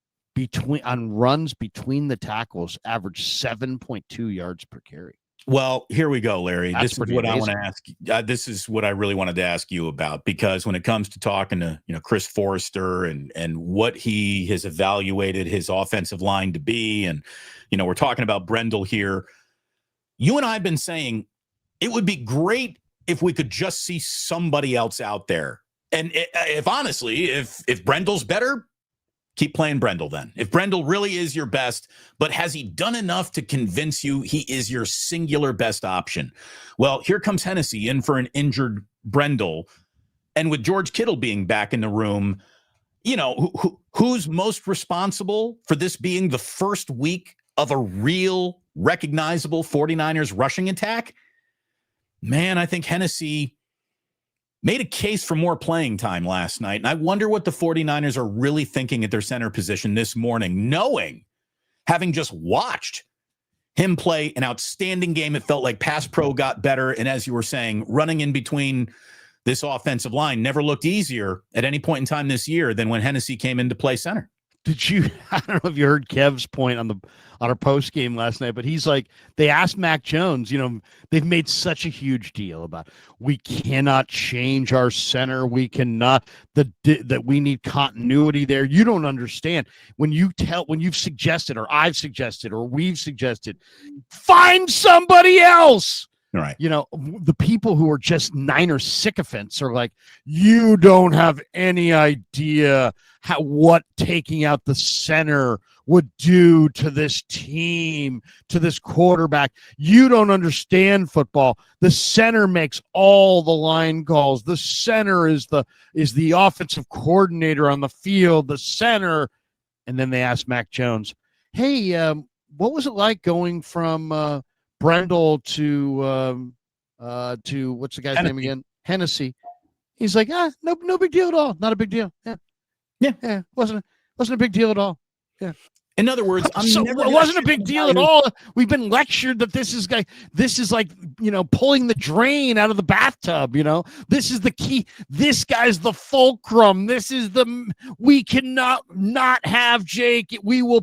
A: on runs between the tackles averaged 7.2 yards per carry.
B: Well, here we go, Larry.
A: That's
B: this is what amazing. I want to ask. This is what I really wanted to ask you about, because when it comes to talking to Chris Forrester and what he has evaluated his offensive line to be, and we're talking about Brendel here. You and I have been saying it would be great if we could just see somebody else out there. And if Brendel's better, keep playing Brendel then. If Brendel really is your best, but has he done enough to convince you he is your singular best option? Well, here comes Hennessy in for an injured Brendel. And with George Kittle being back in the room, who's most responsible for this being the first week of a real recognizable 49ers rushing attack? Man, I think Hennessy made a case for more playing time last night. And I wonder what the 49ers are really thinking at their center position this morning, having just watched him play an outstanding game. It felt like pass pro got better. And as you were saying, running in between this offensive line never looked easier at any point in time this year than when Hennessy came in to play center.
A: I don't know if you heard Kev's point on our post game last night, but he's like, they asked Mac Jones, they've made such a huge deal about, we cannot change our center. We cannot, that we need continuity there. You don't understand when you've suggested, or I've suggested, or we've suggested, find somebody else.
B: Right.
A: The people who are just Niner sycophants are like, you don't have any idea what taking out the center would do to this team, to this quarterback. You don't understand football. The center makes all the line calls. The center is the offensive coordinator on the field, the center. And then they asked Mac Jones, hey, what was it like going from Brendel to what's the guy's
B: Hennessy.
A: name again? Hennessy. He's like, no big deal at all. Not a big deal. Yeah. Wasn't Wasn't a big deal at all. Yeah.
B: In other words,
A: it wasn't a big deal at all. We've been lectured that this is like, pulling the drain out of the bathtub, This is the key. This guy's the fulcrum. We cannot not have Jake. I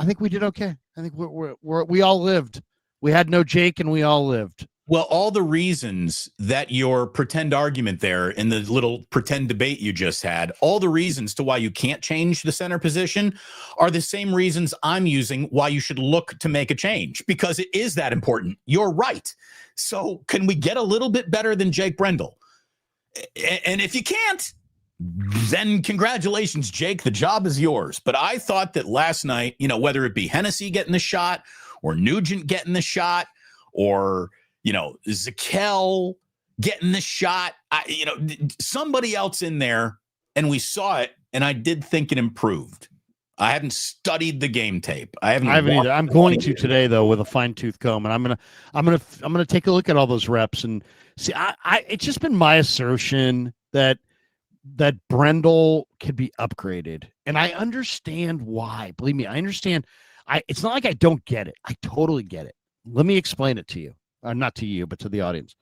A: think we did okay. I think we all lived. We had no Jake and we all lived.
B: Well, all the reasons that your pretend argument there in the little pretend debate you just had, all the reasons to why you can't change the center position are the same reasons I'm using why you should look to make a change, because it is that important. You're right. So can we get a little bit better than Jake Brendel? And if you can't, then congratulations, Jake. The job is yours. But I thought that last night, whether it be Hennessy getting the shot or Nugent getting the shot or Zakel getting the shot, somebody else in there, and we saw it, and I did think it improved. I haven't studied the game tape. I haven't either.
A: I'm going to today though with a fine-tooth comb, and I'm gonna take a look at all those reps and see. It's just been my assertion that Brendel could be upgraded, and I understand why. Believe me, I understand. It's not like I don't get it. I totally get it. Let me explain it to you. Not to you, but to the audience.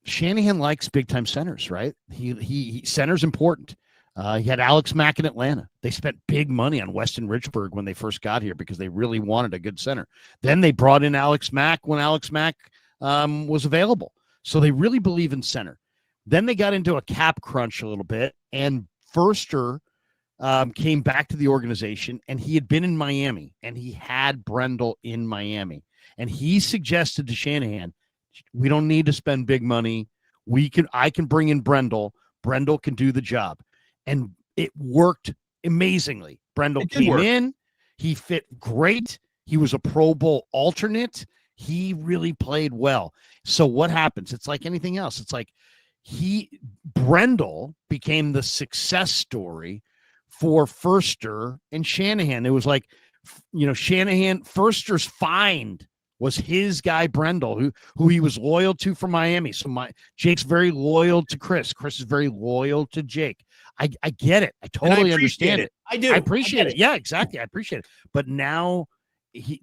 A: Shanahan likes big-time centers, right? He center's important. He had Alex Mack in Atlanta. They spent big money on Weston Richburg when they first got here because they really wanted a good center. Then they brought in Alex Mack when Alex Mack was available. So they really believe in center. Then they got into a cap crunch a little bit, and Förster came back to the organization, and he had been in Miami, and he had Brendel in Miami. And he suggested to Shanahan, we don't need to spend big money. I can bring in Brendel. Brendel can do the job. And it worked amazingly. Brendel came in. He fit great. He was a Pro Bowl alternate. He really played well. So what happens? It's like anything else. It's like Brendel became the success story for Förster and Shanahan. It was like, Shanahan, Förster's find was his guy Brendel, who he was loyal to from Miami. So Jake's very loyal to Chris. Chris is very loyal to Jake. I get it. I totally understand it.
B: I do.
A: I appreciate it. Yeah, exactly. I appreciate it. But now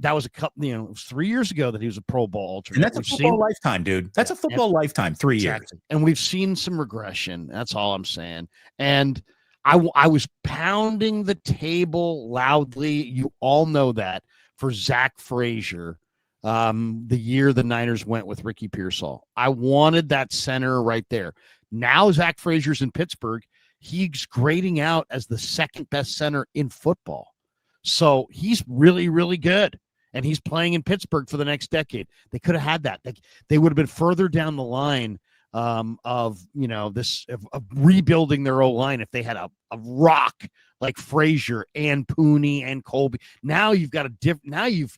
A: that was a couple, it was 3 years ago that he was a Pro Bowl alternate.
B: And that's a football lifetime, dude. That's a football lifetime, 3 years.
A: And we've seen some regression. That's all I'm saying. And I was pounding the table loudly. You all know that for Zach Frazier. The year the Niners went with Ricky Pearsall. I wanted that center right there. Now Zach Frazier's in Pittsburgh. He's grading out as the second best center in football. So he's really, really good. And he's playing in Pittsburgh for the next decade. They could have had that. They would have been further down the line of rebuilding their O-line if they had a rock like Frazier and Pooney and Colby. Now you've got now you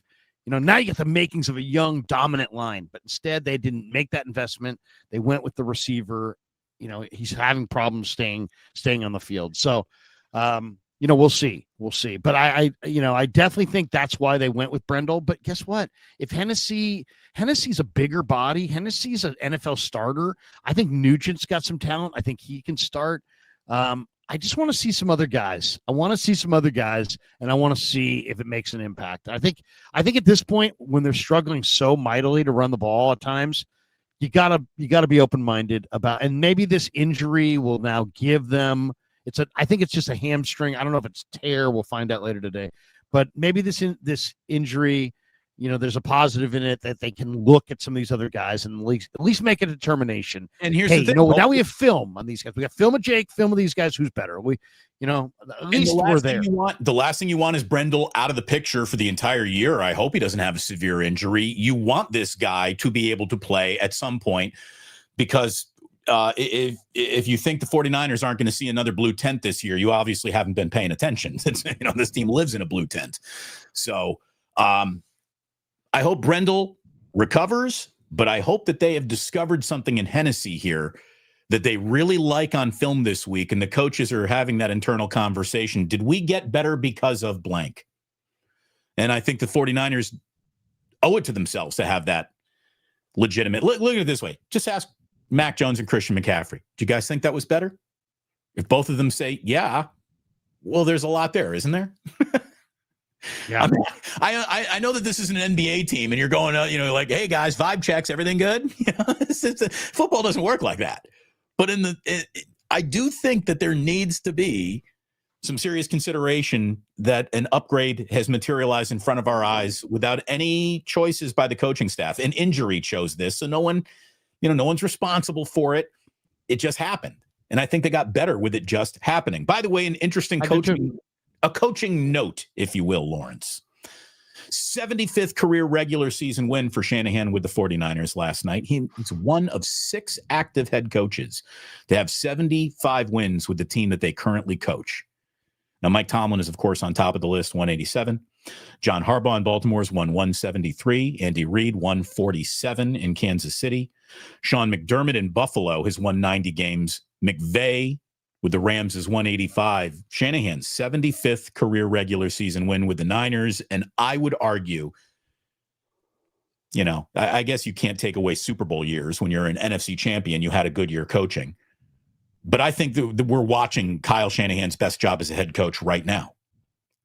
A: get the makings of a young, dominant line, but instead they didn't make that investment. They went with the receiver. He's having problems staying on the field. So, we'll see. But I definitely think that's why they went with Brendel. But guess what? If Hennessy's a bigger body, Hennessy's an NFL starter. I think Nugent's got some talent. I think he can start. I just want to see some other guys. I want to see some other guys, and I want to see if it makes an impact. I think at this point, when they're struggling so mightily to run the ball at times, you gotta be open-minded about. And maybe this injury will now give them. I think it's just a hamstring. I don't know if it's tear. We'll find out later today. But maybe this injury, there's a positive in it that they can look at some of these other guys and at least make a determination.
B: And here's the thing.
A: Now we have film on these guys. We got film of Jake, film of these guys. Who's better? At least we're there.
B: The last thing you want is Brendel out of the picture for the entire year. I hope he doesn't have a severe injury. You want this guy to be able to play at some point, because if you think the 49ers aren't going to see another blue tent this year, you obviously haven't been paying attention. This team lives in a blue tent. So, I hope Brendel recovers, but I hope that they have discovered something in Hennessy here that they really like on film this week, and the coaches are having that internal conversation. Did we get better because of blank? And I think the 49ers owe it to themselves to have that legitimate. Look at it this way. Just ask Mac Jones and Christian McCaffrey. Do you guys think that was better? If both of them say, yeah, well, there's a lot there, isn't there?
A: Yeah.
B: I know that this is an NBA team and you're going, like, hey, guys, vibe checks, everything good? Football doesn't work like that. But I do think that there needs to be some serious consideration that an upgrade has materialized in front of our eyes without any choices by the coaching staff. An injury chose this, so no one's responsible for it. It just happened. And I think they got better with it just happening. By the way, an interesting coaching note, if you will, Lawrence. 75th career regular season win for Shanahan with the 49ers last night. He's one of 6 active head coaches to have 75 wins with the team that they currently coach. Now, Mike Tomlin is, of course, on top of the list, 187. John Harbaugh in Baltimore's won 173. Andy Reid, 147 in Kansas City. Sean McDermott in Buffalo has won 90 games. McVay with the Rams is 185. Shanahan's 75th career regular season win with the Niners. And I would argue, I guess you can't take away Super Bowl years. When you're an NFC champion, you had a good year coaching. But I think that we're watching Kyle Shanahan's best job as a head coach right now.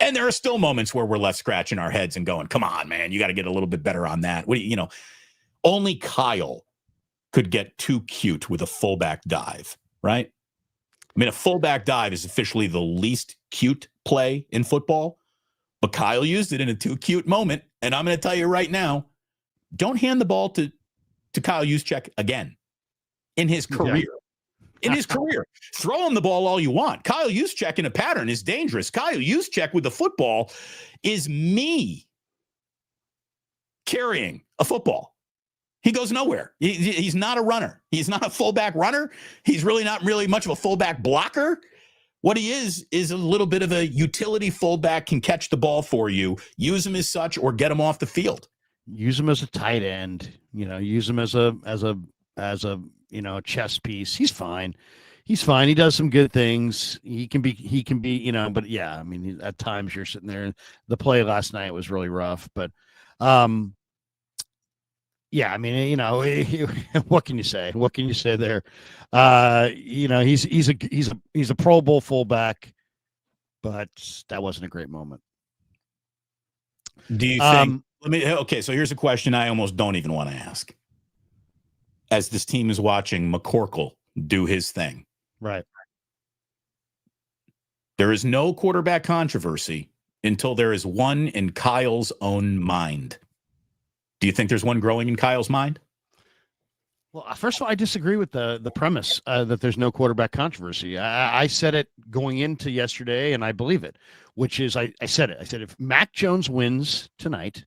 B: And there are still moments where we're left scratching our heads and going, come on, man, you got to get a little bit better on that. Only Kyle could get too cute with a fullback dive, right? I mean, a fullback dive is officially the least cute play in football, but Kyle used it in a too cute moment. And I'm going to tell you right now, don't hand the ball to Kyle Juszczyk again in his career. Yeah. In his career, throw him the ball all you want. Kyle Juszczyk in a pattern is dangerous. Kyle Juszczyk with the football is me carrying a football. He goes nowhere. He's not a runner. He's not a fullback runner. He's really not really much of a fullback blocker. What he is a little bit of a utility fullback, can catch the ball for you, use him as such, or get him off the field.
A: Use him as a tight end. Use him as a chess piece. He's fine. He does some good things. He can be, but yeah, I mean, at times you're sitting there. The play last night was really rough, but, yeah, I mean, what can you say? What can you say there? He's a Pro Bowl fullback, but that wasn't a great moment.
B: Do you think, so here's a question I almost don't even want to ask. As this team is watching McCorkle do his thing.
A: Right.
B: There is no quarterback controversy until there is one in Kyle's own mind. Do you think there's one growing in Kyle's mind?
A: Well, first of all, I disagree with the premise that there's no quarterback controversy. I said it going into yesterday, and I believe it, which is I said if Mac Jones wins tonight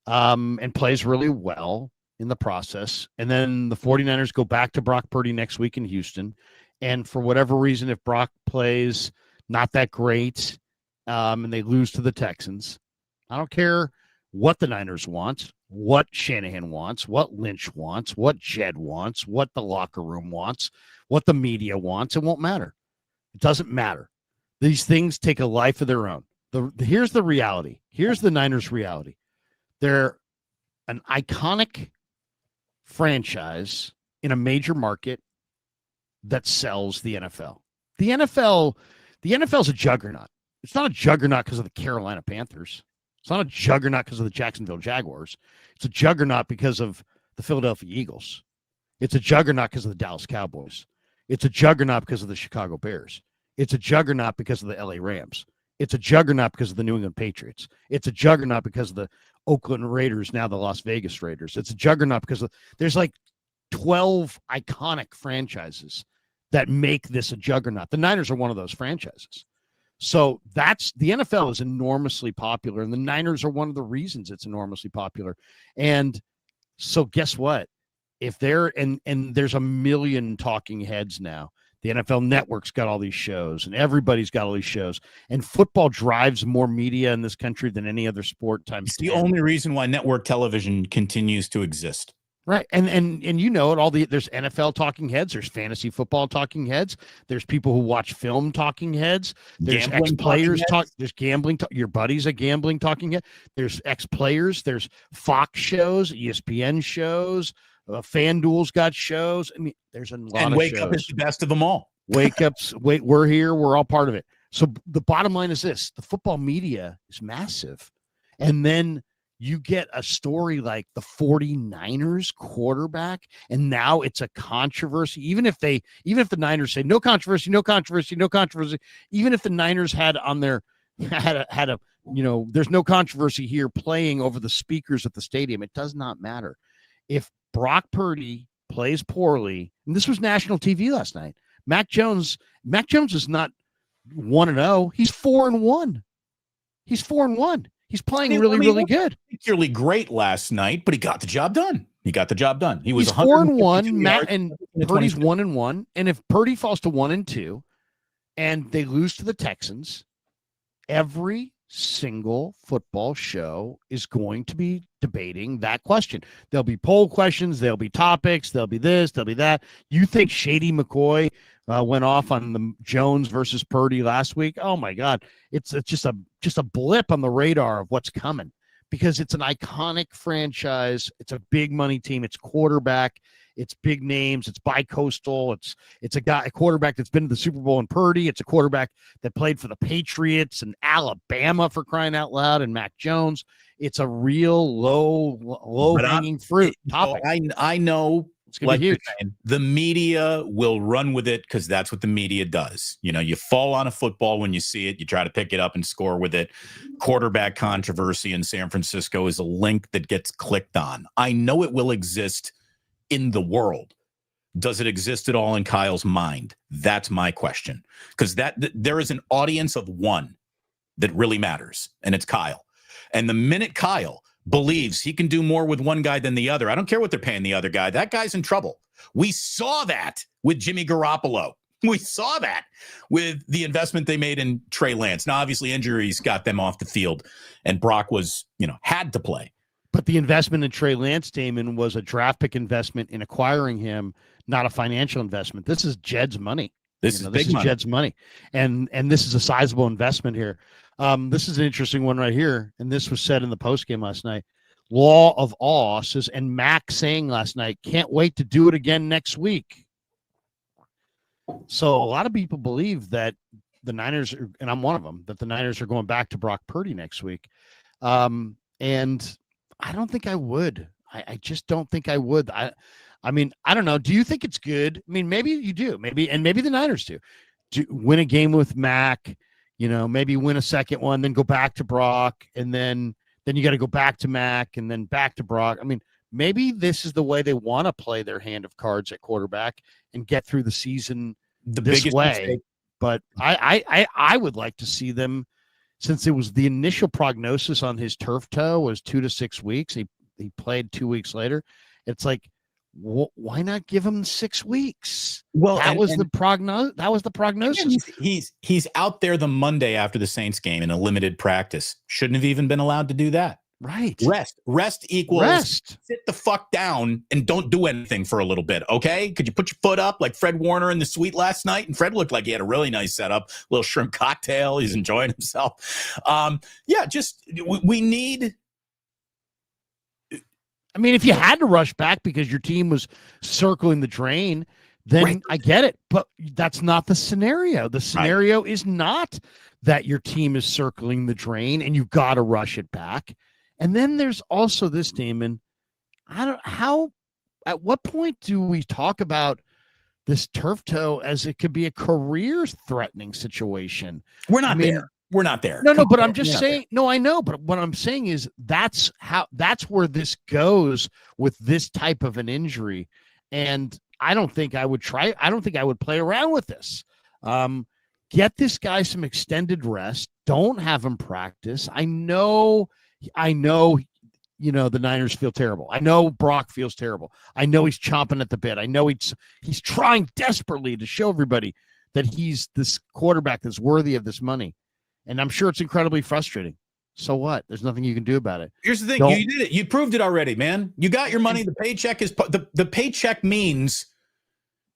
A: and plays really well in the process, and then the 49ers go back to Brock Purdy next week in Houston, and for whatever reason, if Brock plays not that great and they lose to the Texans, I don't care what the Niners want, what Shanahan wants, what Lynch wants, what Jed wants, what the locker room wants, what the media wants. It won't matter. It doesn't matter. These things take a life of their own. Here's the reality. Here's the Niners' reality. They're an iconic franchise in a major market that sells the NFL. The NFL is a juggernaut. It's not a juggernaut because of the Carolina Panthers. It's not a juggernaut because of the Jacksonville Jaguars. It's a juggernaut because of the Philadelphia Eagles. It's a juggernaut because of the Dallas Cowboys. It's a juggernaut because of the Chicago Bears. It's a juggernaut because of the LA Rams. It's a juggernaut because of the New England Patriots. It's a juggernaut because of the Oakland Raiders, now the Las Vegas Raiders. It's a juggernaut because there's like 12 iconic franchises that make this a juggernaut. The Niners are one of those franchises. So the NFL is enormously popular, and the Niners are one of the reasons it's enormously popular. And so guess what? If and there's a million talking heads now. The NFL Network's got all these shows, and everybody's got all these shows. And football drives more media in this country than any other sport times.
B: It's the only reason why network television continues to exist.
A: Right. And there's NFL talking heads, there's fantasy football talking heads, there's people who watch film talking heads, there's ex-players there's gambling, your buddy's a gambling talking head, there's ex-players, there's Fox shows, ESPN shows, FanDuel's got shows. I mean, there's a lot
B: and
A: of
B: Wake
A: shows.
B: Up is the best of them all.
A: We're here. We're all part of it. So the bottom line is this: the football media is massive. And then you get a story like the 49ers quarterback, and now it's a controversy. Even if the Niners say no controversy, even if the Niners had a there's no controversy here playing over the speakers at the stadium, it does not matter. If Brock Purdy plays poorly, and this was national TV last night, Mac Jones is not 1-0. He's 4-1. He's 4-1. He's playing really good.
B: Particularly great last night, but he got the job done. He was
A: 4-1. Matt and Purdy's 1-1. And if Purdy falls to 1-2, and they lose to the Texans, every single football show is going to be debating that question. There'll be poll questions. There'll be topics. There'll be this. There'll be that. You think Shady McCoy went off on the Jones versus Purdy last week? Oh my God. It's just a blip on the radar of what's coming, because it's an iconic franchise. It's a big money team. It's quarterback. It's big names. It's bi-coastal. It's a quarterback that's been to the Super Bowl in Purdy. It's a quarterback that played for the Patriots and Alabama, for crying out loud, and Mac Jones. It's a real low hanging fruit topic.
B: I know.
A: It's going to be huge.
B: The media will run with it because that's what the media does. You fall on a football when you see it. You try to pick it up and score with it. Quarterback controversy in San Francisco is a link that gets clicked on. I know it will exist in the world. Does it exist at all in Kyle's mind? That's my question. Because there is an audience of one that really matters, and it's Kyle. And the minute Kyle believes he can do more with one guy than the other, I don't care what they're paying the other guy, that guy's in trouble. We saw that with Jimmy Garoppolo. We saw that with the investment they made in Trey Lance. Now, obviously, injuries got them off the field, and Brock was, had to play.
A: But the investment in Trey Lance, Damon, was a draft pick investment in acquiring him, not a financial investment. This is Jed's money.
B: This is big money.
A: Jed's money. And this is a sizable investment here. This is an interesting one right here. And this was said in the postgame last night. Law of Awe says, and Mac saying last night, can't wait to do it again next week. So a lot of people believe that the Niners, and I'm one of them, that the Niners are going back to Brock Purdy next week. And I don't think I would. I just don't think I would. I mean, I don't know. Do you think it's good? I mean, maybe you do. Maybe the Niners do. Win a game with Mac, maybe win a second one, then go back to Brock, and then you got to go back to Mac and then back to Brock. I mean, maybe this is the way they want to play their hand of cards at quarterback and get through the season this way. Mistake. But I would like to see them, since it was the initial prognosis on his turf toe was 2 to 6 weeks. He played 2 weeks later. It's like, why not give him 6 weeks?
B: Well,
A: that was the prognosis.
B: He's out there the Monday after the Saints game in a limited practice. Shouldn't have even been allowed to do that.
A: Right.
B: Rest equals sit the fuck down and don't do anything for a little bit. Okay. Could you put your foot up like Fred Warner in the suite last night? And Fred looked like he had a really nice setup, little shrimp cocktail. He's enjoying himself. We need.
A: I mean, if you had to rush back because your team was circling the drain, then right. I get it. But that's not the scenario. The scenario is not that your team is circling the drain and you got to rush it back. And then there's also this, Damon. At what point do we talk about this turf toe as it could be a career-threatening situation?
B: We're not there. We're not there.
A: No, but I'm just saying, no, I know. But what I'm saying is that's where this goes with this type of an injury. And I don't think I would play around with this. Get this guy some extended rest. Don't have him practice. I know, the Niners feel terrible. I know Brock feels terrible. I know he's chomping at the bit. I know he's trying desperately to show everybody that he's this quarterback that's worthy of this money. And I'm sure it's incredibly frustrating. So what? There's nothing you can do about it.
B: Here's the thing. You did it. You proved it already, man. You got your money. The paycheck is the paycheck means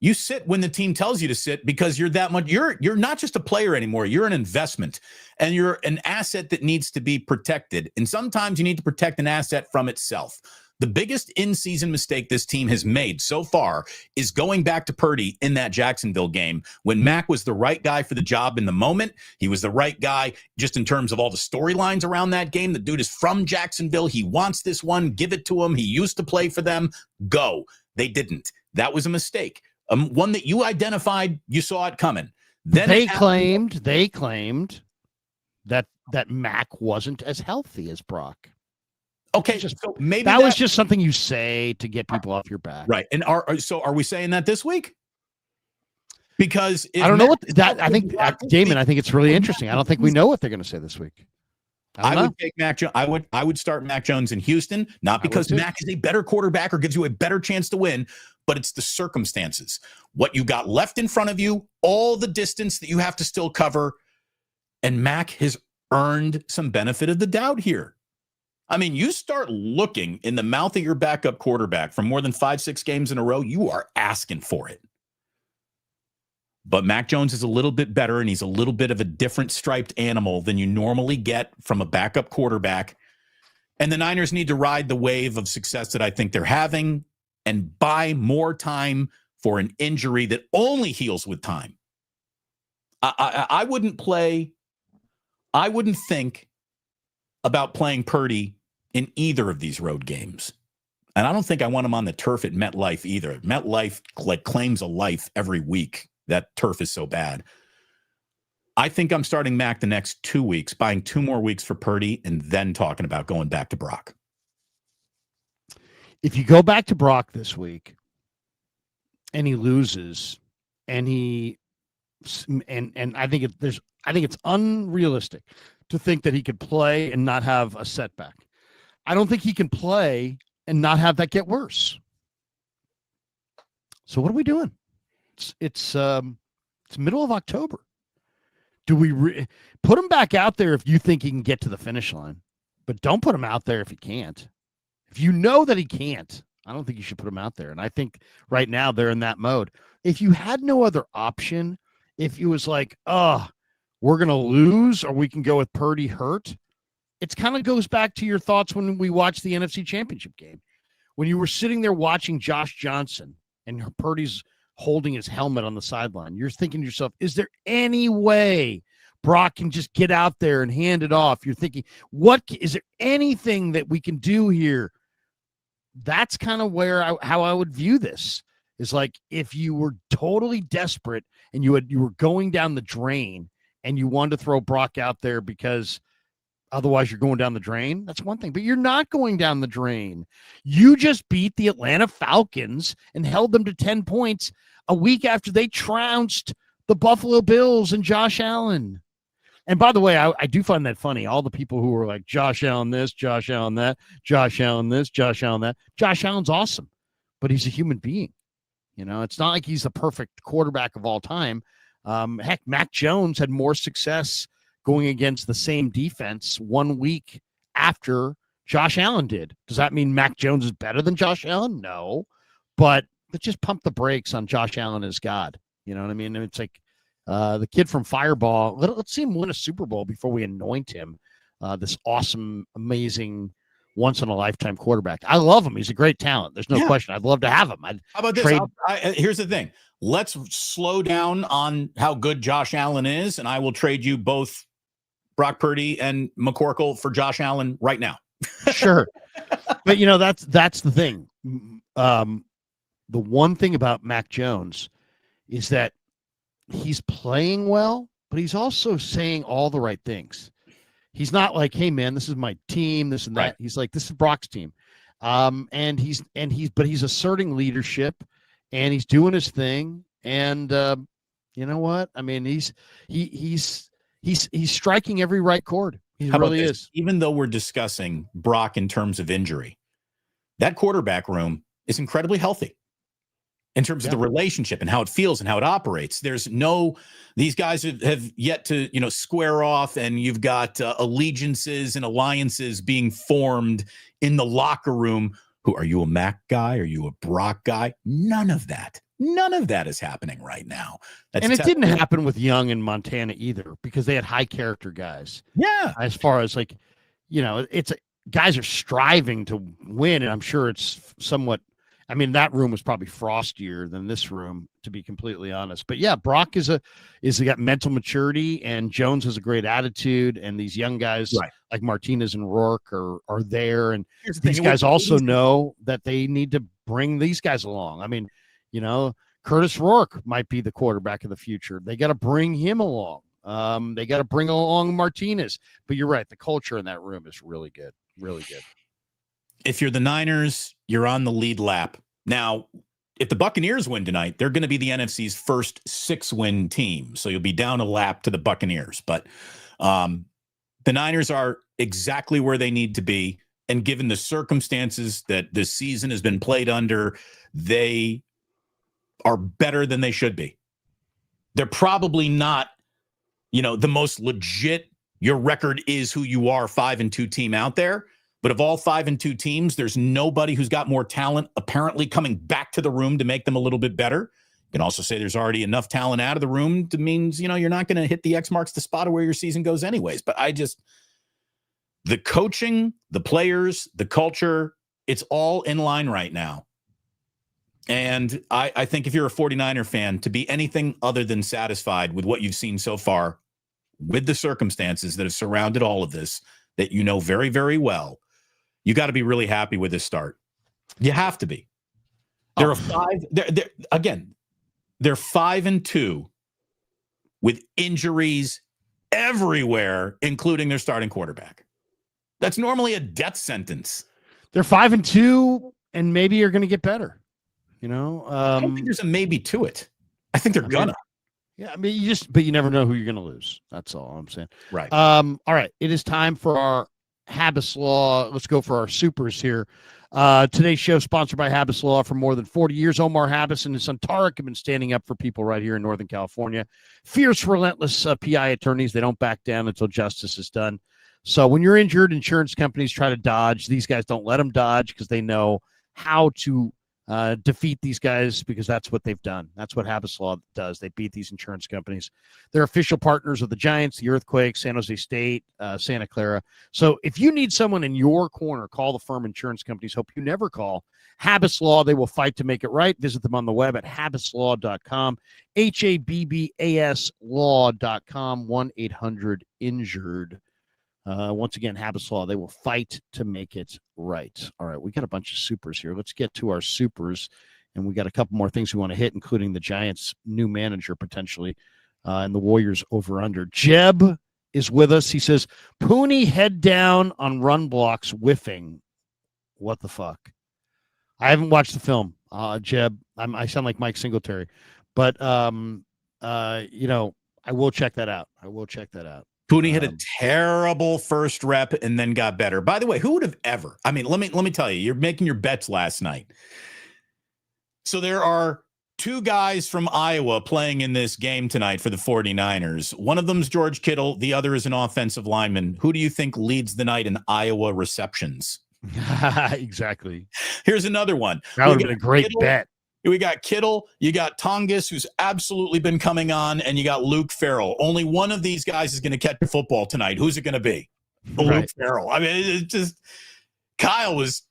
B: you sit when the team tells you to sit because you're that much. You're not just a player anymore. You're an investment and you're an asset that needs to be protected. And sometimes you need to protect an asset from itself. The biggest in-season mistake this team has made so far is going back to Purdy in that Jacksonville game when Mac was the right guy for the job in the moment. He was the right guy just in terms of all the storylines around that game. The dude is from Jacksonville. He wants this one. Give it to him. He used to play for them. Go. They didn't. That was a mistake. One that you identified. You saw it coming. Then
A: they claimed that Mac wasn't as healthy as Brock.
B: Okay, so maybe
A: that was just something you say to get people off your back,
B: right? And are we saying that this week? Because
A: I don't know what that. I think Damon. I think it's really interesting. I don't think we know what they're going to say this week.
B: I would take Mac. I would start Mac Jones in Houston, not because Mac is a better quarterback or gives you a better chance to win, but it's the circumstances. What you got left in front of you, all the distance that you have to still cover, and Mac has earned some benefit of the doubt here. I mean, you start looking in the mouth of your backup quarterback for more than 5-6 games in a row, you are asking for it. But Mac Jones is a little bit better, and he's a little bit of a different striped animal than you normally get from a backup quarterback. And the Niners need to ride the wave of success that I think they're having and buy more time for an injury that only heals with time. I wouldn't think about playing Purdy in either of these road games. And I don't think I want him on the turf at MetLife either. MetLife claims a life every week. That turf is so bad. I think I'm starting Mac the next 2 weeks, buying 2 more weeks for Purdy, and then talking about going back to Brock.
A: If you go back to Brock this week and he loses, and I think it's unrealistic to think that he could play and not have a setback. I don't think he can play and not have that get worse. So what are we doing? It's middle of October. Do we put him back out there if you think he can get to the finish line, but don't put him out there if he can't. If you know that he can't, I don't think you should put him out there. And I think right now they're in that mode. If you had no other option, if it was like, we're going to lose or we can go with Purdy hurt, it kind of goes back to your thoughts when we watched the NFC Championship game. When you were sitting there watching Josh Johnson and Purdy's holding his helmet on the sideline, you're thinking to yourself, is there any way Brock can just get out there and hand it off? You're thinking, is there anything that we can do here? That's kind of how I would view this. Is like if you were totally desperate and you were going down the drain and you wanted to throw Brock out there because otherwise you're going down the drain, that's one thing. But you're not going down the drain. You just beat the Atlanta Falcons and held them to 10 points a week after they trounced the Buffalo Bills and Josh Allen. And by the way, I do find that funny. All the people who were like, Josh Allen this, Josh Allen that, Josh Allen this, Josh Allen that. Josh Allen's awesome, but he's a human being. You know, it's not like he's the perfect quarterback of all time. Heck, Mac Jones had more success going against the same defense 1 week after Josh Allen did. Does that mean Mac Jones is better than Josh Allen? No, but let's just pump the brakes on Josh Allen as God. You know what I mean? And it's like the kid from Fireball. Let's see him win a Super Bowl before we anoint him this awesome, amazing, once-in-a-lifetime quarterback. I love him. He's a great talent. There's no question. I'd love to have him.
B: How about this? Here's the thing. Let's slow down on how good Josh Allen is, and I will trade you both Brock Purdy and McCorkle for Josh Allen right now.
A: Sure. But, you know, that's the thing. The one thing about Mac Jones is that he's playing well, but he's also saying all the right things. He's not like, hey man, this is my team, this and that. Right. He's like, this is Brock's team. And he's asserting leadership and he's doing his thing. And you know what? I mean, he's striking every right chord. He really is.
B: Even though we're discussing Brock in terms of injury, that quarterback room is incredibly healthy in terms of the relationship and how it feels and how it operates. These guys have yet to, square off, and you've got allegiances and alliances being formed in the locker room. Are you a Mac guy? Are you a Brock guy? None of that is happening right now.
A: And it didn't happen with Young in Montana either, because they had high character guys.
B: Yeah.
A: As far as guys are striving to win, and I'm sure it's somewhat. I mean, that room was probably frostier than this room, to be completely honest. But yeah, Brock is got mental maturity, and Jones has a great attitude, and these young guys like Martinez and Rourke are there, and these guys also know that they need to bring these guys along. I mean, Curtis Rourke might be the quarterback of the future. They got to bring him along. They got to bring along Martinez. But you're right, the culture in that room is really good, really good.
B: If you're the Niners, you're on the lead lap. Now, if the Buccaneers win tonight, they're going to be the NFC's first 6-win team. So you'll be down a lap to the Buccaneers. But the Niners are exactly where they need to be. And given the circumstances that this season has been played under, they are better than they should be. They're probably not, the most legit, your record is who you are, 5-2 team out there. But of all 5-2 teams, there's nobody who's got more talent apparently coming back to the room to make them a little bit better. You can also say there's already enough talent out of the room to means, you're not going to hit the X marks the spot of where your season goes anyways. But the coaching, the players, the culture, it's all in line right now. And I think if you're a 49er fan, to be anything other than satisfied with what you've seen so far, with the circumstances that have surrounded all of this, that very, very well, you got to be really happy with this start. You have to be. They're 5-2 with injuries everywhere, including their starting quarterback. That's normally a death sentence.
A: They're 5-2, and maybe you're going to get better.
B: I don't think there's a maybe to it. I think they're gonna.
A: Yeah, I mean, but you never know who you're going to lose. That's all I'm saying.
B: Right.
A: All right. It is time for our Hubris Law. Let's go for our supers here. Today's show sponsored by Hubris Law. For more than 40 years, Omar Hubris and his son Tarek have been standing up for people right here in Northern California. Fierce, relentless PI attorneys. They don't back down until justice is done. So when you're injured, insurance companies try to dodge. These guys don't let them dodge because they know how to defeat these guys, because that's what they've done. That's what Hubris Law does. They beat these insurance companies. They're official partners of the Giants, the Earthquakes, San Jose State, Santa Clara. So if you need someone in your corner, call the firm insurance companies. Hope you never call Hubris Law. They will fight to make it right. Visit them on the web at HubrisLaw.com, HABBAS law.com, 1-800-INJURED. Once again, Hubris Law, they will fight to make it right. All right, we got a bunch of supers here. Let's get to our supers, and we got a couple more things we want to hit, including the Giants' new manager potentially, and the Warriors over/under. Jeb is with us. He says, Pooney head down on run blocks whiffing. What the fuck? I haven't watched the film, Jeb. I sound like Mike Singletary, but I will check that out.
B: Pooney had a terrible first rep and then got better. By the way, who would have ever? I mean, let me tell you, you're making your bets last night. So there are two guys from Iowa playing in this game tonight for the 49ers. One of them's George Kittle. The other is an offensive lineman. Who do you think leads the night in Iowa receptions?
A: Exactly.
B: Here's another one.
A: That would have been a great bet.
B: We got Kittle, you got Tongas, who's absolutely been coming on, and you got Luke Farrell. Only one of these guys is going to catch a football tonight. Who's it going to be? Right. Luke Farrell. I mean, it's just Kyle was.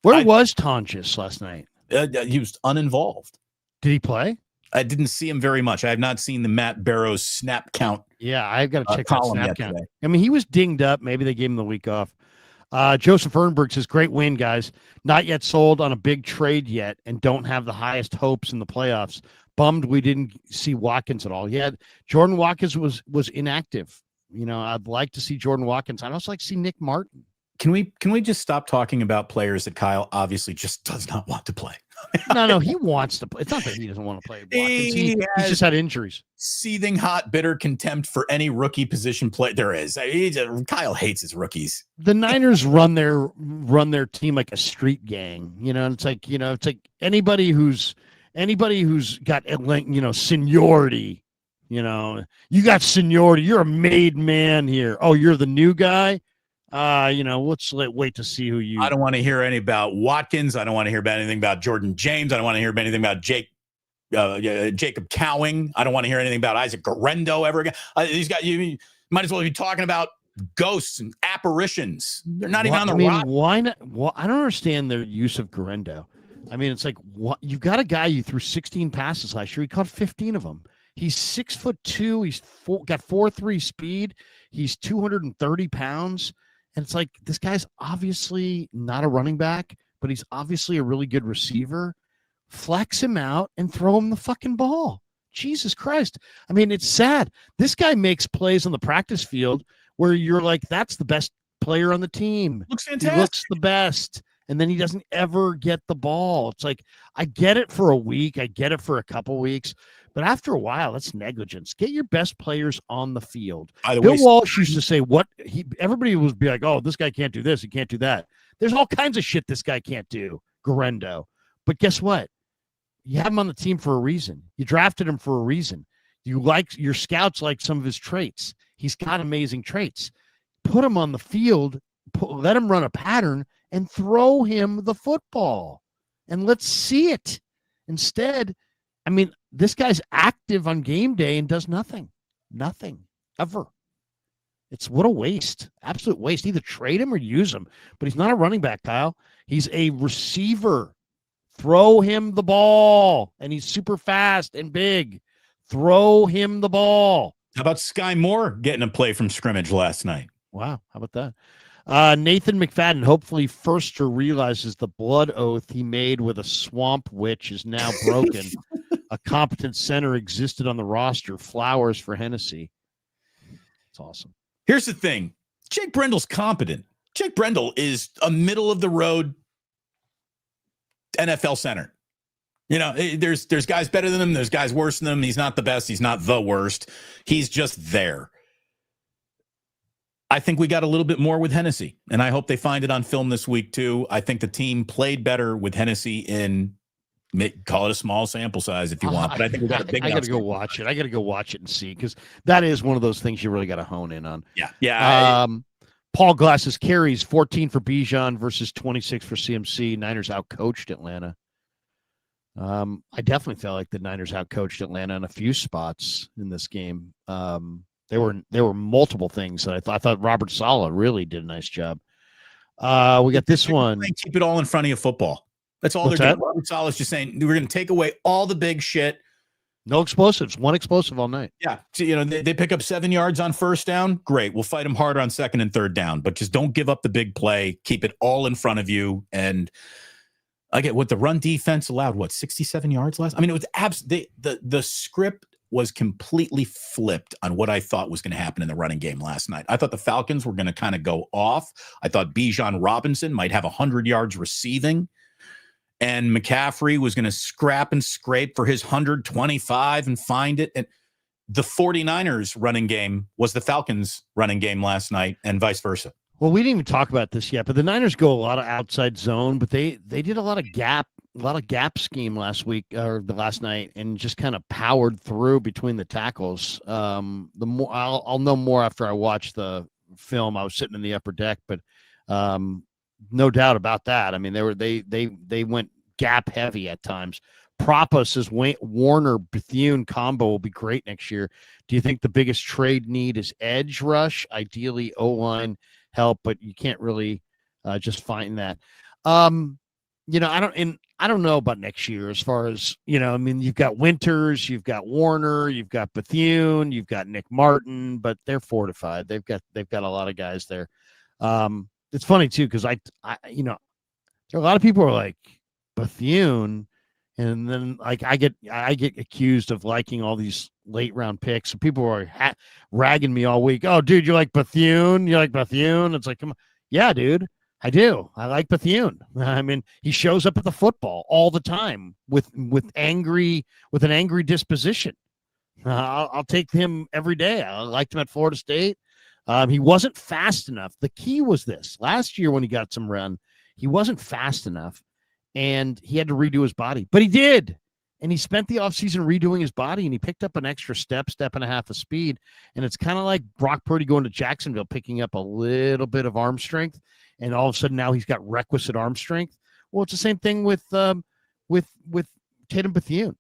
A: Where was Tongas last night?
B: He was uninvolved.
A: Did he play?
B: I didn't see him very much. I have not seen the Matt Barrows snap count.
A: Yeah, I've got to check that snap count. Today. I mean, he was dinged up. Maybe they gave him the week off. Joseph Ernberg says, great win, guys. Not yet sold on a big trade yet and don't have the highest hopes in the playoffs. Bummed we didn't see Watkins at all. Yeah, Jordan Watkins was inactive. I'd like to see Jordan Watkins. I'd also like to see Nick Martin.
B: Can we just stop talking about players that Kyle obviously just does not want to play?
A: No, he wants to play. It's not that he doesn't want to play. Watkins. He's just had injuries.
B: Seething hot, bitter contempt for any rookie position play there is. Kyle hates his rookies.
A: The Niners run their team like a street gang. It's like anybody who's got seniority. You got seniority. You're a made man here. Oh, you're the new guy. Let's wait to see who you.
B: I don't want to hear anything about Watkins. I don't want to hear about anything about Jordan James. I don't want to hear about anything about Jacob Cowing. I don't want to hear anything about Isaac Garendo ever again. These guys, you might as well be talking about ghosts and apparitions. They're not even on the roster.
A: Why not? Well, I don't understand their use of Guerrero. I mean, it's like, what? You've got a guy you threw 16 passes last year. He caught 15 of them. He's 6'2". He's got 4.3 speed. He's 230 pounds. And it's like, this guy's obviously not a running back, but he's obviously a really good receiver. Flex him out and throw him the fucking ball. Jesus Christ. I mean, it's sad. This guy makes plays on the practice field where you're like, that's the best player on the team.
B: Looks fantastic.
A: He looks the best. And then he doesn't ever get the ball. It's like, I get it for a week. I get it for a couple weeks. But after a while, that's negligence. Get your best players on the field. Bill Walsh used to say, everybody would be like, oh, this guy can't do this. He can't do that. There's all kinds of shit this guy can't do, Guerrero. But guess what? You have him on the team for a reason. You drafted him for a reason. Your scouts like some of his traits. He's got amazing traits. Put him on the field, let him run a pattern, and throw him the football. And let's see it. Instead, I mean, this guy's active on game day and does nothing. Nothing. Ever. It's what a waste. Absolute waste. Either trade him or use him. But he's not a running back, Kyle. He's a receiver. Throw him the ball. And he's super fast and big. Throw him the ball.
B: How about Sky Moore getting a play from scrimmage last night?
A: Wow. How about that? Nathan McFadden, hopefully Firster realizes the blood oath he made with a swamp witch is now broken. A competent center existed on the roster. Flowers for Hennessy. It's awesome.
B: Here's the thing. Jake Brendle's competent. Jake Brendle is a middle-of-the-road NFL center. You know, there's guys better than him. There's guys worse than him. He's not the best. He's not the worst. He's just there. I think we got a little bit more with Hennessy, and I hope they find it on film this week too. I think the team played better with Hennessy in, call it a small sample size if you want, but I think we got a big.
A: I got to go watch it. I got to go watch it and see, because that is one of those things you really got to hone in on.
B: Yeah.
A: Paul Glass's carries 14 for Bijan versus 26 for CMC. Niners outcoached Atlanta. I definitely felt like the Niners outcoached Atlanta in a few spots in this game. There were multiple things that I thought Robert Salah really did a nice job. We got this one.
B: Keep it all in front of you football. That's all they're doing. Robert Salah's just saying, we're going to take away all the big shit.
A: No explosives. One explosive all night.
B: Yeah. So, you know, they pick up 7 yards on first down. Great. We'll fight them harder on second and third down, but just don't give up the big play. Keep it all in front of you. And I get what the run defense allowed, 67 yards last? I mean, it was the script was completely flipped on what I thought was going to happen in the running game last night. I thought the Falcons were going to kind of go off. I thought Bijan Robinson might have 100 yards receiving, and McCaffrey was going to scrap and scrape for his 125 and find it. And the 49ers running game was the Falcons running game last night, and vice versa.
A: Well, we didn't even talk about this yet, but the Niners go a lot of outside zone, but they did a lot of gap scheme last week or the last night, and just kind of powered through between the tackles. The more I'll know more after I watch the film. I was sitting in the upper deck, but no doubt about that. I mean, they went gap heavy at times. Propa says Warner Bethune combo will be great next year. Do you think the biggest trade need is edge rush? Ideally, O-line help, but you can't really just find that. You know, I don't know about next year as far as, you know, I mean, you've got Winters, you've got Warner, you've got Bethune, you've got Nick Martin, but they're fortified. They've got a lot of guys there. It's funny too, because I you know, there are a lot of people who are like Bethune, and then like I get accused of liking all these late round picks. So people are ragging me all week. Oh, dude, you like Bethune? You like Bethune? It's like, come on. Yeah, dude, I do. I like Bethune. I mean, he shows up at the football all the time with an angry disposition. I'll take him every day. I liked him at Florida State. He wasn't fast enough. The key was this. Last year when he got some run, he wasn't fast enough, and he had to redo his body. But he did. And he spent the offseason redoing his body, and he picked up an extra step and a half of speed. And it's kind of like Brock Purdy going to Jacksonville, picking up a little bit of arm strength, and all of a sudden now he's got requisite arm strength. Well, it's the same thing with Tatum Bethune.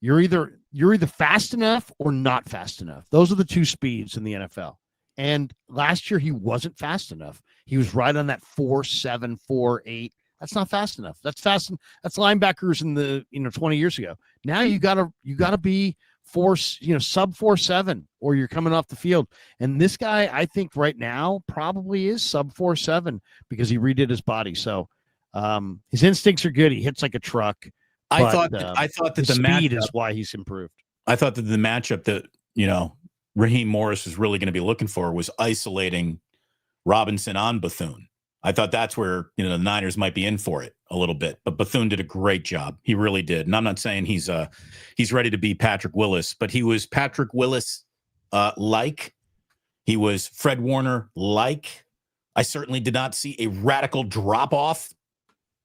A: You're either fast enough or not fast enough. Those are the two speeds in the NFL. And last year he wasn't fast enough. He was right on that 4.7, 4.8. That's not fast enough. That's that's linebackers in the 20 years ago. Now you gotta be sub 4.7, or you're coming off the field. And this guy, I think right now probably is sub 4.7 because he redid his body. So his instincts are good. He hits like a truck.
B: I thought that the
A: speed is why he's improved.
B: I thought that the matchup that Raheem Morris was really going to be looking for was isolating Robinson on Bethune. I thought that's where the Niners might be in for it a little bit, but Bethune did a great job. He really did. And I'm not saying he's ready to be Patrick Willis, but he was Patrick Willis like. He was Fred Warner like. I certainly did not see a radical drop off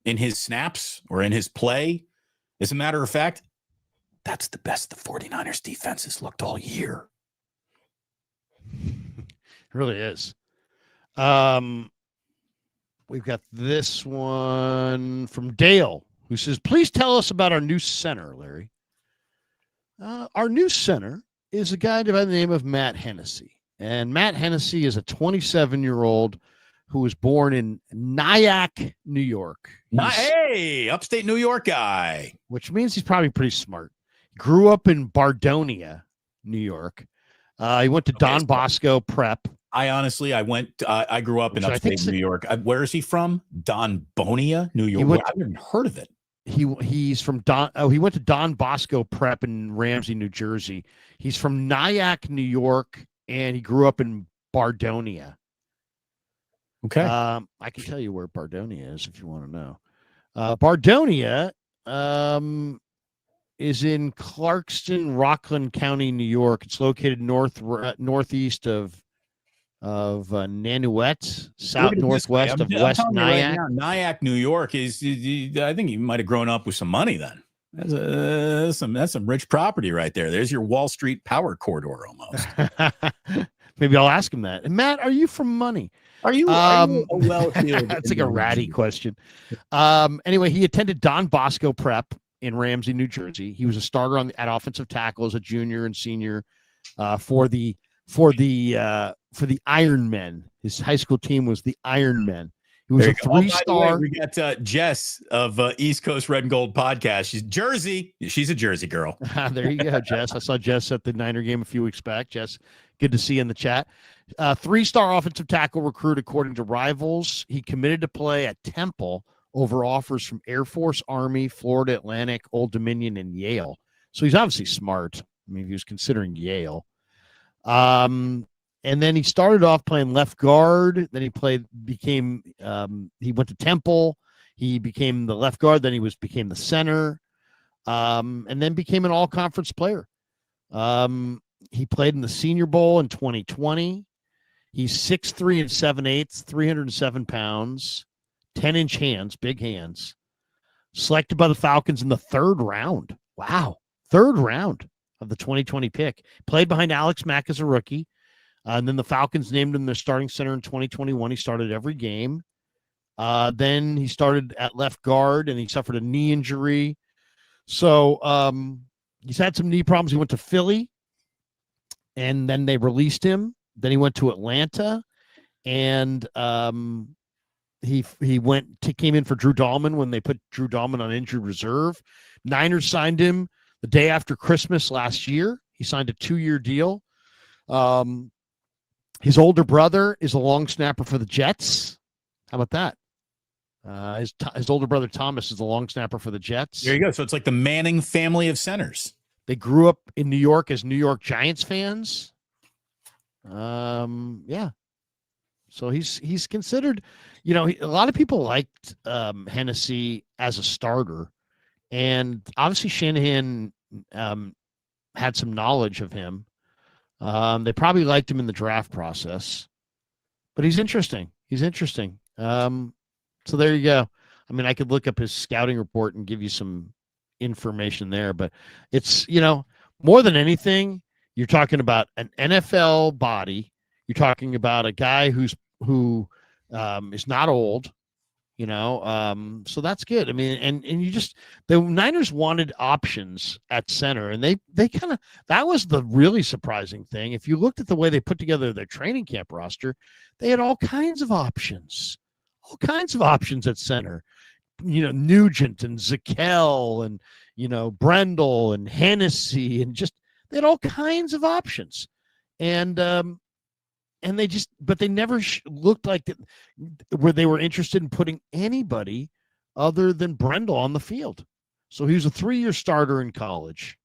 B: in his snaps or in his play. As a matter of fact, that's the best the 49ers defense has looked all year.
A: It really is. We've got this one from Dale, who says, please tell us about our new center, Larry. Our new center is a guy by the name of Matt Hennessy. And Matt Hennessy is a 27-year-old who was born in Nyack, New York.
B: Hey, upstate New York guy.
A: Which means he's probably pretty smart. Grew up in Bardonia, New York. He went to Don Bosco Prep.
B: I grew up in upstate New York. Where is he from? Don Bonia, New York. I've never heard of it.
A: He's from he went to Don Bosco Prep in Ramsey, New Jersey. He's from Nyack, New York, and he grew up in Bardonia.
B: Okay.
A: I can tell you where Bardonia is if you want to know. Bardonia is in Clarkston, Rockland County, New York. It's located northeast of Nanuet, northwest of West Nyack.
B: Right now, Nyack, New York is. I think you might have grown up with some money then. That's some rich property right there. There's your Wall Street power corridor almost.
A: Maybe I'll ask him that. And Matt, are you from money?
B: Are you well-heeled?
A: That's like a ratty question. Anyway, he attended Don Bosco Prep in Ramsey, New Jersey. He was a starter at offensive tackle as a junior and senior for the Iron Men. His high school team was the Iron Men. He was a 3-star.
B: We got Jess of East Coast Red and Gold podcast. She's Jersey. She's a Jersey girl.
A: There you go, Jess. I saw Jess at the Niner game a few weeks back. Jess, good to see you in the chat. 3-star offensive tackle recruit, according to Rivals. He committed to play at Temple over offers from Air Force, Army, Florida Atlantic, Old Dominion, and Yale. So he's obviously smart. I mean, he was considering Yale. And then he started off playing left guard. Then he went to Temple. He became the left guard. Then he became the center, and then became an all-conference player. He played in the Senior Bowl in 2020. He's 6'3" and 7/8, 307 pounds, 10-inch hands, big hands. Selected by the Falcons in the 3rd round. Wow, 3rd round of the 2020 pick. Played behind Alex Mack as a rookie. And then the Falcons named him their starting center in 2021. He started every game. Then he started at left guard, and he suffered a knee injury. So he's had some knee problems. He went to Philly, and then they released him. Then he went to Atlanta, and he came in for Drew Dahlman when they put Drew Dahlman on injured reserve. Niners signed him the day after Christmas last year. He signed a 2-year deal. His older brother is a long snapper for the Jets. How about that? His older brother Thomas is a long snapper for the Jets.
B: There you go. So it's like the Manning family of centers.
A: They grew up in New York as New York Giants fans. Yeah. So he's considered, a lot of people liked Hennessy as a starter, and obviously Shanahan had some knowledge of him. They probably liked him in the draft process, but he's interesting. So there you go. I mean, I could look up his scouting report and give you some information there, but it's, more than anything, you're talking about an NFL body. You're talking about a guy who is not old. So that's good. I mean, and the Niners wanted options at center, and they kind of, that was the really surprising thing. If you looked at the way they put together their training camp roster, they had all kinds of options at center. Nugent and Zakel and Brendel and Hennessy, and they had all kinds of options, and they never looked like that where they were interested in putting anybody other than Brendel on the field. So he was a 3-year starter in college.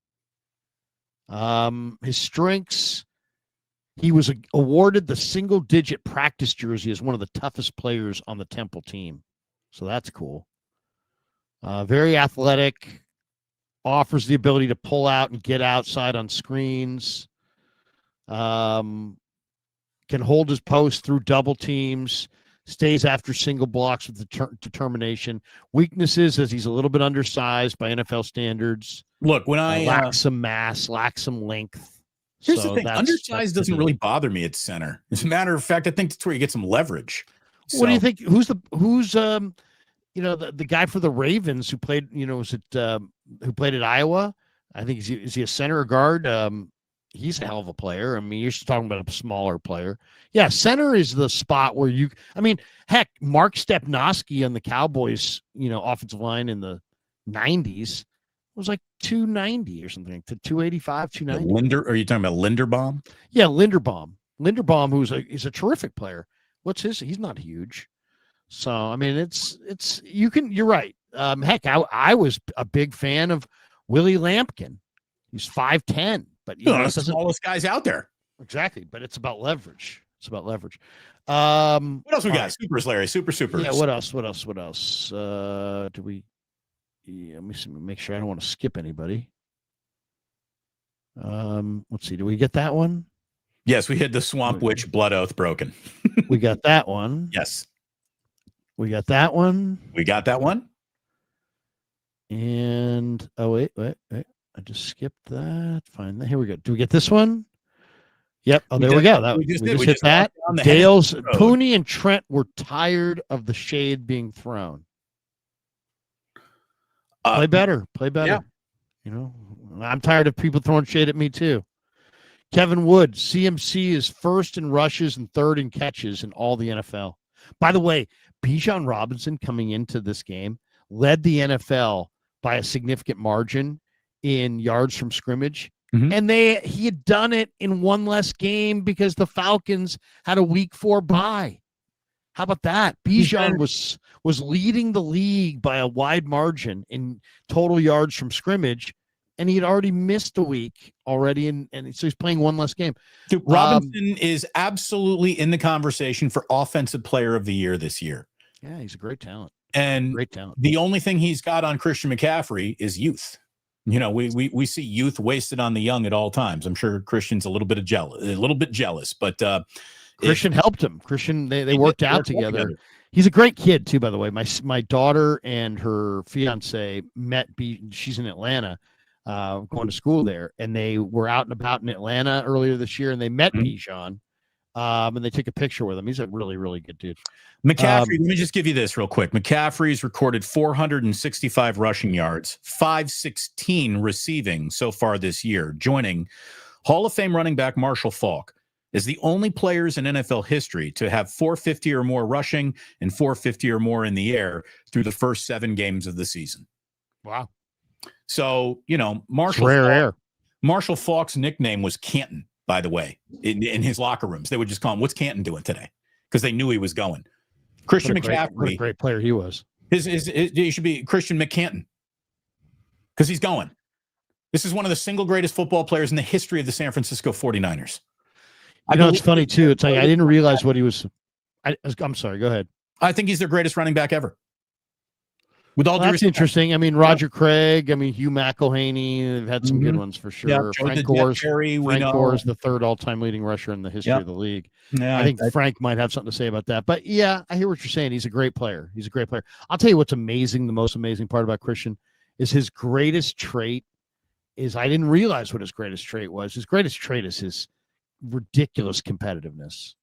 A: His strengths, he was awarded the single-digit practice jersey as one of the toughest players on the Temple team. So that's cool. Very athletic, offers the ability to pull out and get outside on screens. Can hold his post through double teams, stays after single blocks with determination. Weaknesses, as he's a little bit undersized by NFL standards.
B: Look, when I
A: lacks some mass, lacks some length.
B: Here's the thing: undersized doesn't really bother me at center. As a matter of fact, I think that's where you get some leverage.
A: What do you think? Who's the guy for the Ravens who played? Who played at Iowa? I think is he a center or guard? He's a hell of a player. I mean, you're just talking about a smaller player. Yeah, center is the spot where heck, Mark Stepnoski on the Cowboys, offensive line in the 90s was like 290 or something, to 285, 290.
B: Are you talking about Linderbaum?
A: Yeah, Linderbaum. Linderbaum, he's a terrific player. He's not huge. So, I mean, you're right. Heck, I was a big fan of Willie Lampkin. He's 5'10". But
B: that's the smallest guys out there.
A: Exactly, but it's about leverage. What
B: else we got? Supers, Larry. Supers.
A: Yeah. What else? Do we? Yeah, let me see, make sure I don't want to skip anybody. Let's see. Do we get that one?
B: Yes, we had the Swamp Witch blood oath broken.
A: We got that one.
B: Yes,
A: we got that one. And wait. I just skipped that. Fine. Here we go. Do we get this one? Yep. Oh, there we go. We just hit that. Dale's, Pooney, and Trent were tired of the shade being thrown. Play better. Yeah. I'm tired of people throwing shade at me too. Kevin Wood, CMC is first in rushes and third in catches in all the NFL. By the way, Bijan Robinson coming into this game led the NFL by a significant margin in yards from scrimmage. Mm-hmm. And he had done it in one less game because the Falcons had a week 4 bye. How about that? Bijan was leading the league by a wide margin in total yards from scrimmage, and he had already missed a week already, and so he's playing one less game.
B: Dude, Robinson is absolutely in the conversation for Offensive Player of the Year this year.
A: Yeah, he's a great talent.
B: And the only thing he's got on Christian McCaffrey is youth. We see youth wasted on the young at all times. I'm sure Christian's a little bit jealous, but
A: Christian helped him. Christian, they worked out together. He's a great kid too, by the way. My daughter and her fiance met. She's in Atlanta, going to school there, and they were out and about in Atlanta earlier this year, and they met Bijan. And they took a picture with him. He's a really, really good dude.
B: McCaffrey, let me just give you this real quick. McCaffrey's recorded 465 rushing yards, 516 receiving so far this year, joining Hall of Fame running back Marshall Faulk as the only players in NFL history to have 450 or more rushing and 450 or more in the air through the first 7 games of the season.
A: Wow.
B: So, Marshall Faulk's nickname was Canton, by the way, in his locker rooms. They would just call him, "What's Canton doing today?" Because they knew he was going. Christian McCaffrey.
A: What a great player he was.
B: He should be Christian McCanton because he's going. This is one of the single greatest football players in the history of the San Francisco 49ers.
A: It's funny, too. It's like I didn't realize what he was. I'm sorry. Go ahead.
B: I think he's their greatest running back ever. With all due
A: that's
B: respect.
A: Interesting. I mean, Roger Craig. I mean, Hugh McElhaney. They've had some good ones for sure.
B: Yeah,
A: Frank Gore's the third all-time leading rusher in the history of the league. Yeah, I think Frank might have something to say about that. But yeah, I hear what you're saying. He's a great player. I'll tell you what's amazing. The most amazing part about Christian is his greatest trait is I didn't realize what his greatest trait was. His greatest trait is his ridiculous competitiveness.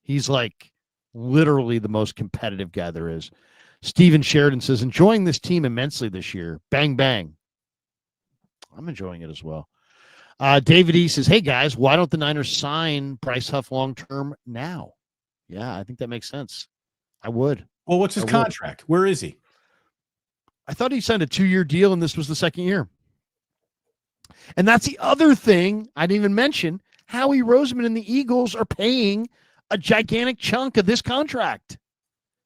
A: He's like literally the most competitive guy there is. Steven Sheridan says, enjoying this team immensely this year. Bang, bang. I'm enjoying it as well. David E says, hey, guys, why don't the Niners sign Bryce Huff long-term now? Yeah, I think that makes sense. I would.
B: Well, what's his contract? Where is he?
A: I thought he signed a 2-year deal, and this was the second year. And that's the other thing I didn't even mention. Howie Roseman and the Eagles are paying a gigantic chunk of this contract.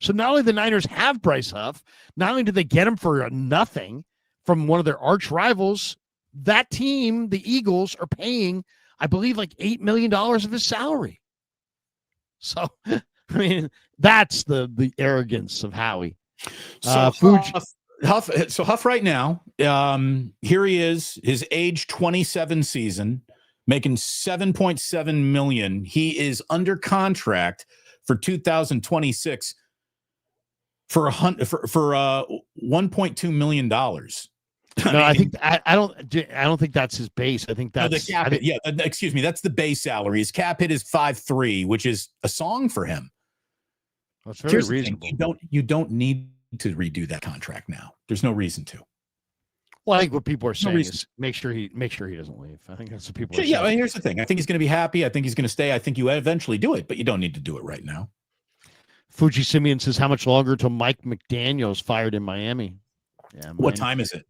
A: So not only the Niners have Bryce Huff, not only did they get him for nothing from one of their arch rivals, that team, the Eagles, are paying, I believe, like $8 million of his salary. So, I mean, that's the arrogance of Howie.
B: So Huff right now, here he is, his age 27 season, making $7.7 million. He is under contract for 2026 for $1.2 million. No,
A: I don't think that's his base. I think that's
B: the cap hit. Yeah, excuse me. That's the base salary. His cap hit is 5.3, which is a song for him.
A: That's very reasonable.
B: You don't need to redo that contract now. There's no reason to.
A: Well, I think what people are saying is make sure he doesn't leave. I think that's what people are saying.
B: Yeah, well, here's the thing. I think he's going to be happy. I think he's going to stay. I think you eventually do it, but you don't need to do it right now.
A: Fuji Simeon says, how much longer till Mike McDaniel's fired in Miami? Yeah,
B: what time is it?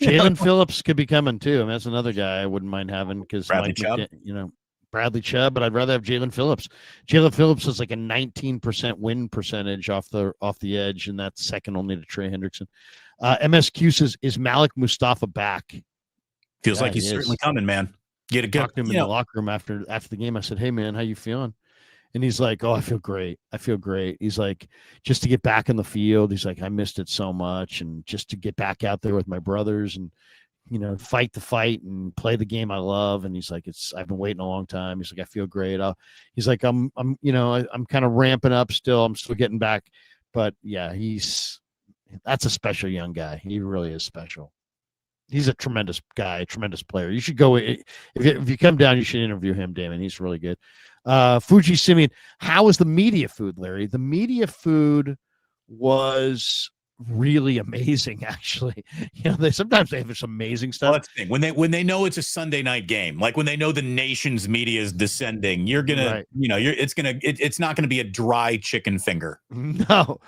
A: Jalen Phillips could be coming too. I mean, that's another guy I wouldn't mind having because Bradley Chubb, but I'd rather have Jalen Phillips. Jalen Phillips is like a 19% win percentage off the edge, and that's second only to Trey Hendrickson. MSQ says, is Malik Mustapa back?
B: Feels like he's certainly coming, man. Get a good.
A: Talked to him in the locker room after the game. I said, hey man, how you feeling? And he's like, oh, I feel great. He's like, just to get back in the field. He's like, I missed it so much. And just to get back out there with my brothers and, fight the fight and play the game I love. And he's like, I've been waiting a long time. He's like, I feel great. He's like, I'm kind of ramping up still. I'm still getting back. But yeah, that's a special young guy. He really is special. He's a tremendous guy, a tremendous player. You should go, if you come down, you should interview him, Damon. He's really good. Fuji Simeon, how was the media food, Larry? The media food was really amazing, actually. Sometimes they have some amazing stuff.
B: Well, that's the thing. When they know it's a Sunday night game, like when they know the nation's media is descending, you're gonna, it's not gonna be a dry chicken finger.
A: No.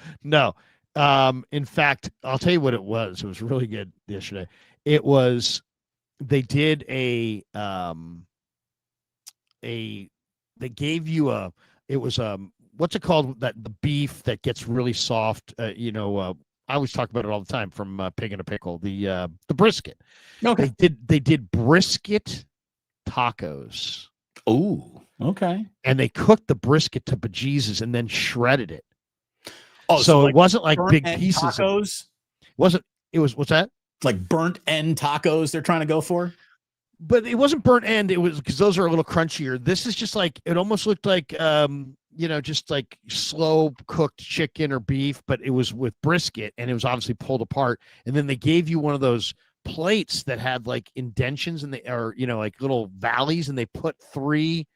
A: In fact, I'll tell you what it was. It was really good yesterday. It was, they did they gave you what's it called, that the beef that gets really soft, I always talk about it all the time from Pig in a Pickle, the brisket.
B: Okay.
A: They did brisket tacos.
B: Oh, okay.
A: And they cooked the brisket to bejesus and then shredded it.
B: Oh,
A: so it wasn't like big pieces.
B: Tacos?
A: It was, what's that?
B: Like burnt end tacos they're trying to go for?
A: But it wasn't burnt end. It was, because those are a little crunchier. This is just like, it almost looked like, just like slow cooked chicken or beef, but it was with brisket and it was obviously pulled apart. And then they gave you one of those plates that had like indentions and like little valleys, and they put 3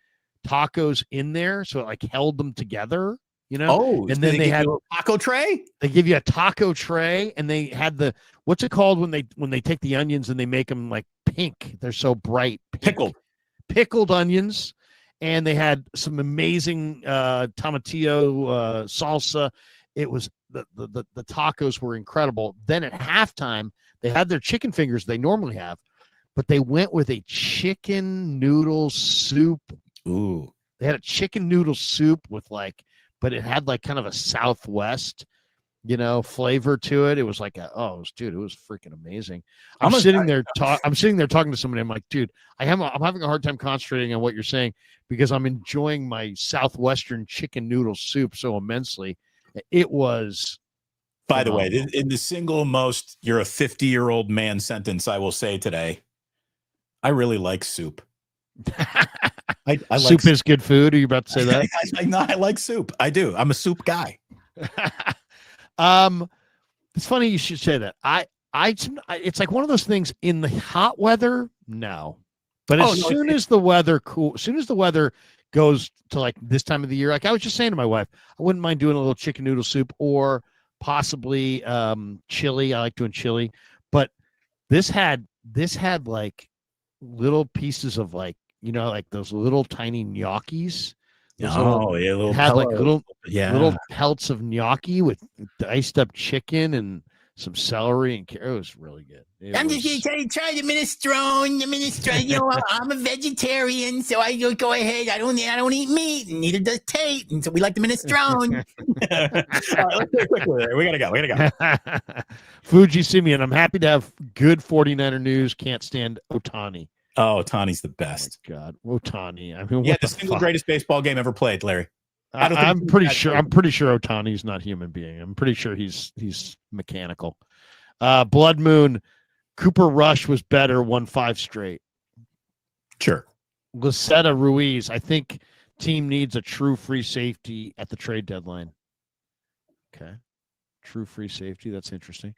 A: tacos in there. So it like held them together.
B: Oh,
A: and then they had
B: a taco tray.
A: They give you a taco tray, and they had what's it called when they take the onions and they make them like pink? They're so bright. Pickled onions, and they had some amazing tomatillo salsa. It was the tacos were incredible. Then at halftime, they had their chicken fingers they normally have, but they went with a chicken noodle soup.
B: Ooh,
A: they had a chicken noodle soup with but it had like kind of a Southwest, flavor to it. It was like it was freaking amazing. I'm sitting there talking to somebody. I'm like, dude, I'm having a hard time concentrating on what you're saying because I'm enjoying my Southwestern chicken noodle soup so immensely. It was.
B: By the way, in the single most you're a 50-year-old man sentence I will say today, I really like soup. I like
A: soup is good food. Are you about to say that?
B: I like soup. I do. I'm a soup guy.
A: It's funny you should say that. It's like one of those things in the hot weather. No, but as soon as the weather goes to like this time of the year, like I was just saying to my wife, I wouldn't mind doing a little chicken noodle soup or possibly chili. I like doing chili, but this had like little pieces of like, like those little tiny gnocchis.
B: Little
A: had like
B: pillows.
A: little pelts of gnocchi with diced up chicken and some celery and carrot. It was really good.
F: I'm just going to tell you, try the minestrone. The minestrone, I'm a vegetarian, so I go ahead. I don't eat meat, and neither does Tate, and so we like the minestrone.
B: All right, let's do it quickly. We gotta go.
A: Fuji Simeon, I'm happy to have good 49er news. Can't stand Otani.
B: Oh, Otani's the best.
A: Oh my God, Otani. I mean,
B: Yeah, the single greatest baseball game ever played, Larry.
A: I'm pretty sure Otani's not a human being. I'm pretty sure he's mechanical. Blood Moon, Cooper Rush was better, won 5 straight.
B: Sure.
A: Lucetta Ruiz, I think team needs a true free safety at the trade deadline. Okay. True free safety. That's interesting.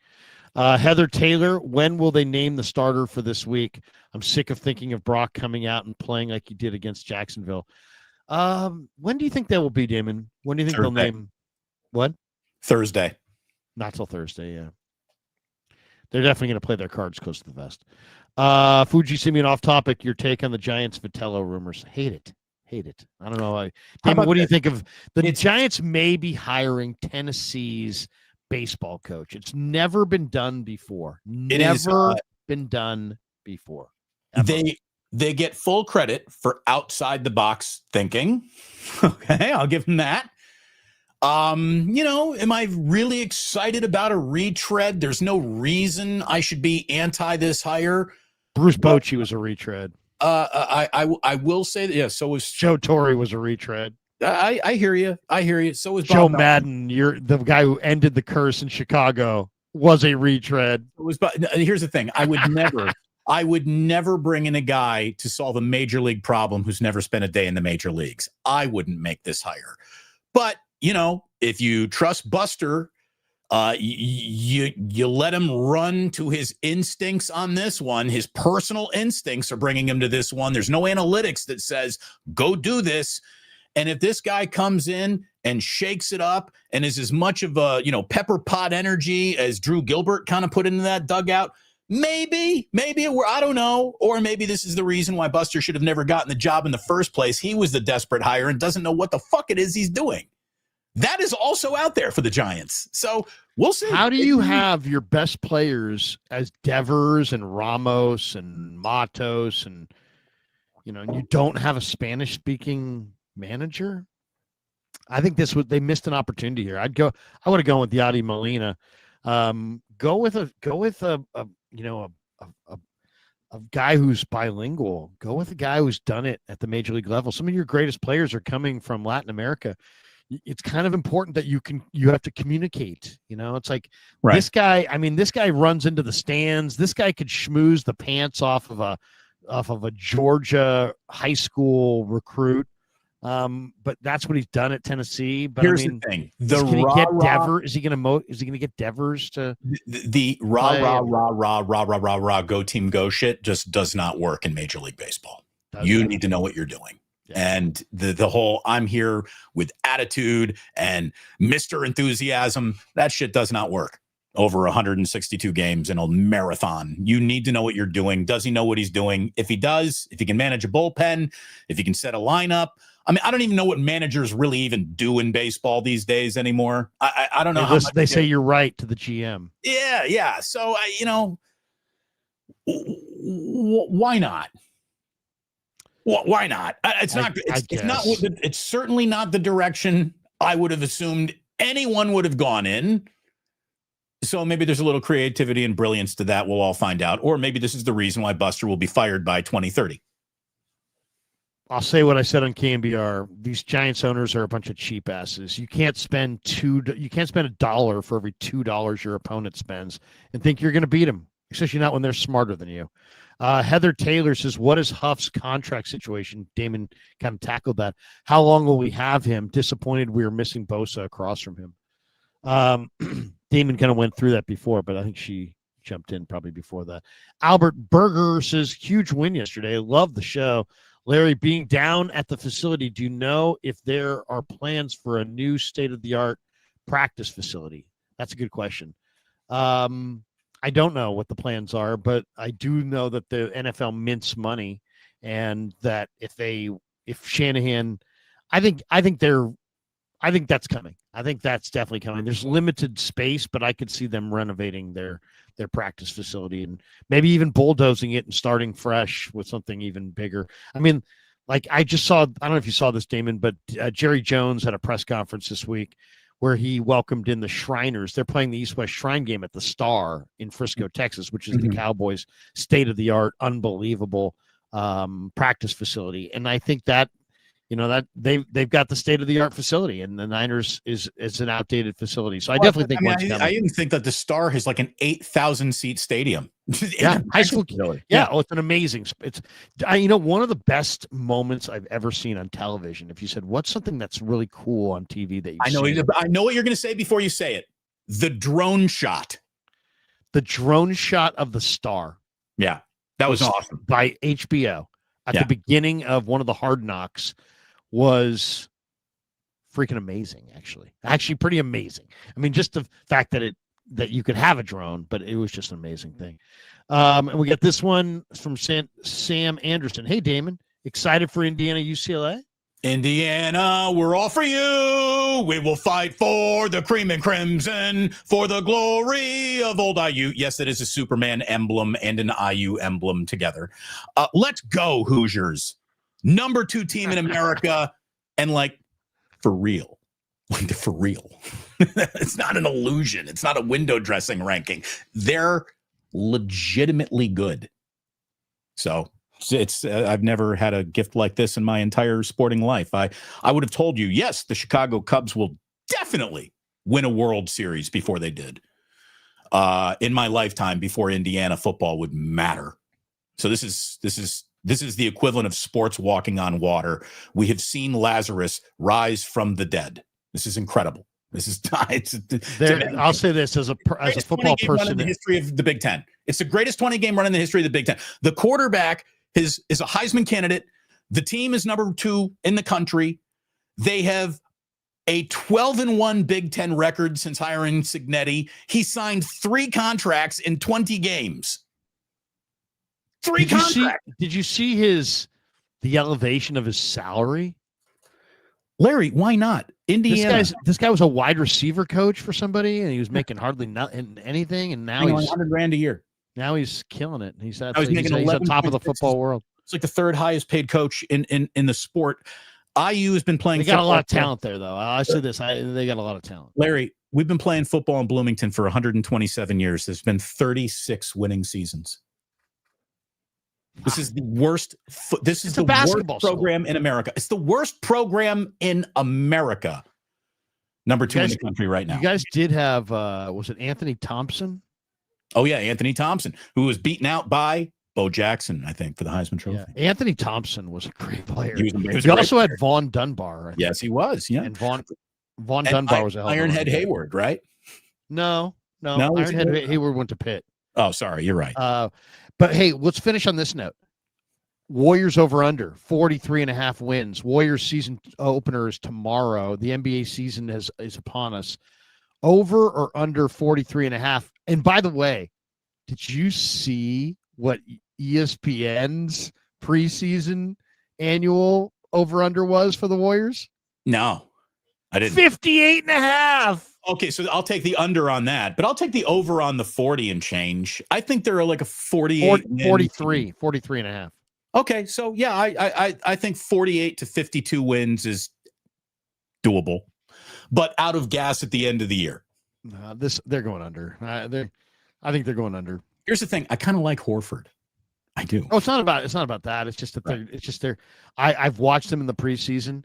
A: Heather Taylor, when will they name the starter for this week? I'm sick of thinking of Brock coming out and playing like he did against Jacksonville. When do you think that will be, Damon? When do you think they'll name what?
B: Thursday.
A: Not till Thursday, yeah. They're definitely going to play their cards close to the vest. Fuji Simeon, off topic, your take on the Giants Vitello rumors. Hate it. I don't know. Damon, what do you think of the Giants may be hiring Tennessee's baseball coach? It's never been done before. Been done before. Ever.
B: They get full credit for outside the box thinking. Okay, I'll give them that. Am I really excited about a retread? There's no reason I should be anti this hire.
A: Bruce Bochy was a retread.
B: I will say that, yeah, so was
A: Joe Torre was a retread.
B: I hear you. So was
A: Joe
B: Bob
A: Madden. You're the guy who ended the curse in Chicago was a retread.
B: Here's the thing. I would never bring in a guy to solve a major league problem who's never spent a day in the major leagues. I wouldn't make this hire. But, if you trust Buster, you let him run to his instincts on this one. His personal instincts are bringing him to this one. There's no analytics that says, go do this. And if this guy comes in and shakes it up and is as much of a, pepper pot energy as Drew Gilbert kind of put into that dugout, maybe I don't know. Or maybe this is the reason why Buster should have never gotten the job in the first place. He was the desperate hire and doesn't know what the fuck it is he's doing. That is also out there for the Giants. So we'll see.
A: How do you have your best players as Devers and Ramos and Matos and you don't have a Spanish speaking manager? I think they missed an opportunity here. I would have gone with Yadi Molina. Go with a guy who's bilingual. Go with a guy who's done it at the major league level. Some of your greatest players are coming from Latin America. It's kind of important that you have to communicate. It's like right. This guy runs into the stands. This guy could schmooze the pants off of a Georgia high school recruit. But that's what he's done at Tennessee. But
B: here's the thing:
A: is he going to get Devers to
B: the rah go team go shit just does not work in Major League Baseball. You need to know what you're doing. And the whole I'm here with attitude and Mr. Enthusiasm, that shit does not work over 162 games in a marathon. You need to know what you're doing. Does he know what he's doing? If he does, if he can manage a bullpen, if he can set a lineup. I mean, I don't even know what managers really even do in baseball these days anymore. I don't know.
A: They say you're right to the GM.
B: Yeah. So, why not? Well, why not? It's certainly not the direction I would have assumed anyone would have gone in. So maybe there's a little creativity and brilliance to that. We'll all find out. Or maybe this is the reason why Buster will be fired by 2030.
A: I'll say what I said on KNBR. These Giants owners are a bunch of cheap asses. You can't spend $1 for every $2 your opponent spends and think you're going to beat them, especially not when they're smarter than you. Heather Taylor says, what is Huff's contract situation? Damon kind of tackled that. How long will we have him? Disappointed we were missing Bosa across from him. Damon kind of went through that before, but I think she jumped in probably before that. Albert Berger says, huge win yesterday. Love the show. Larry, being down at the facility, do you know if there are plans for a new state-of-the-art practice facility? That's a good question. I don't know what the plans are, but I do know that the NFL mints money, and that if Shanahan, I think that's coming. I think that's definitely coming. There's limited space, but I could see them renovating their practice facility and maybe even bulldozing it and starting fresh with something even bigger. I mean, like I just saw, I don't know if you saw this, Damon, but Jerry Jones had a press conference this week where he welcomed in the Shriners. They're playing the East-West Shrine game at the Star in Frisco, Texas, which is the Cowboys' state-of-the-art, unbelievable practice facility. And I think that, that they've got the state-of-the-art facility, and the Niners is an outdated facility. So I definitely think
B: I even think that the Star has like an 8,000-seat stadium.
A: Yeah, high school.
B: Yeah.
A: Oh, it's an amazing. One of the best moments I've ever seen on television. If you said, what's something that's really cool on TV that
B: I know what you're going to say before you say it. The drone shot.
A: The drone shot of the Star.
B: Yeah, that was awesome.
A: By HBO at the beginning of one of the Hard Knocks was freaking amazing. Actually pretty amazing. I mean, just the fact that you could have a drone, but it was just an amazing thing. And we got this one from Sam Anderson. Hey, Damon, excited for Indiana UCLA?
B: Indiana, we're all for you. We will fight for the cream and crimson, for the glory of old IU. Yes, it is a Superman emblem and an IU emblem together. Let's go, Hoosiers. Number 2 team in America, and for real. For real. It's not an illusion. It's not a window dressing ranking. They're legitimately good. So it's I've never had a gift like this in my entire sporting life. I would have told you, yes, the Chicago Cubs will definitely win a World Series before they did in my lifetime, before Indiana football would matter. So this is the equivalent of sports walking on water. We have seen Lazarus rise from the dead. This is incredible. This is
A: I'll say this as a football person
B: in the history of the Big Ten. It's the greatest 20-game run in the history of the Big Ten. The quarterback is a Heisman candidate. The team is number 2 in the country. They have a 12-1 Big Ten record since hiring Cignetti. He signed 3 contracts in 20 games. 3 contracts.
A: Did you see the elevation of his salary?
B: Larry, why not? Indiana.
A: This guy was a wide receiver coach for somebody, and he was making hardly anything, and now he's
B: $100,000 a year.
A: Now he's killing it. He's on
B: top
A: of the football world.
B: It's like the 3rd highest paid coach in the sport. IU has been playing.
A: They got a lot of talent there, though. I say this: they got a lot of talent.
B: Larry, we've been playing football in Bloomington for 127 years. There's been 36 winning seasons. This is the worst. This is the worst program in America. It's the worst program in America. Number 2 in the country right now.
A: You guys did have, was it Anthony Thompson?
B: Oh, yeah, Anthony Thompson, who was beaten out by Bo Jackson, I think, for the Heisman Trophy.
A: Yeah. Anthony Thompson was a great player.
B: He
A: also had Vaughn Dunbar.
B: Yes, he was. Yeah,
A: and Vaughn Dunbar was a
B: Ironhead Hayward, right?
A: No. Ironhead Hayward went to Pitt.
B: Oh, sorry, you're right.
A: But hey, let's finish on this note. Warriors over under 43.5 wins. Warriors season opener is tomorrow. The NBA season is upon us. Over or under 43.5. And by the way, did you see what ESPN's preseason annual over under was for the Warriors?
B: No, I didn't.
A: 58.5.
B: Okay, so I'll take the under on that, but I'll take the over on the 40 and change. I think they're like a
A: 43.5.
B: Okay, so yeah, I think 48 to 52 wins is doable, but out of gas at the end of the year.
A: They're going under. I think they're going under.
B: Here's the thing: I kind of like Horford. I do.
A: Oh, it's not about that. It's just that I've watched them in the preseason.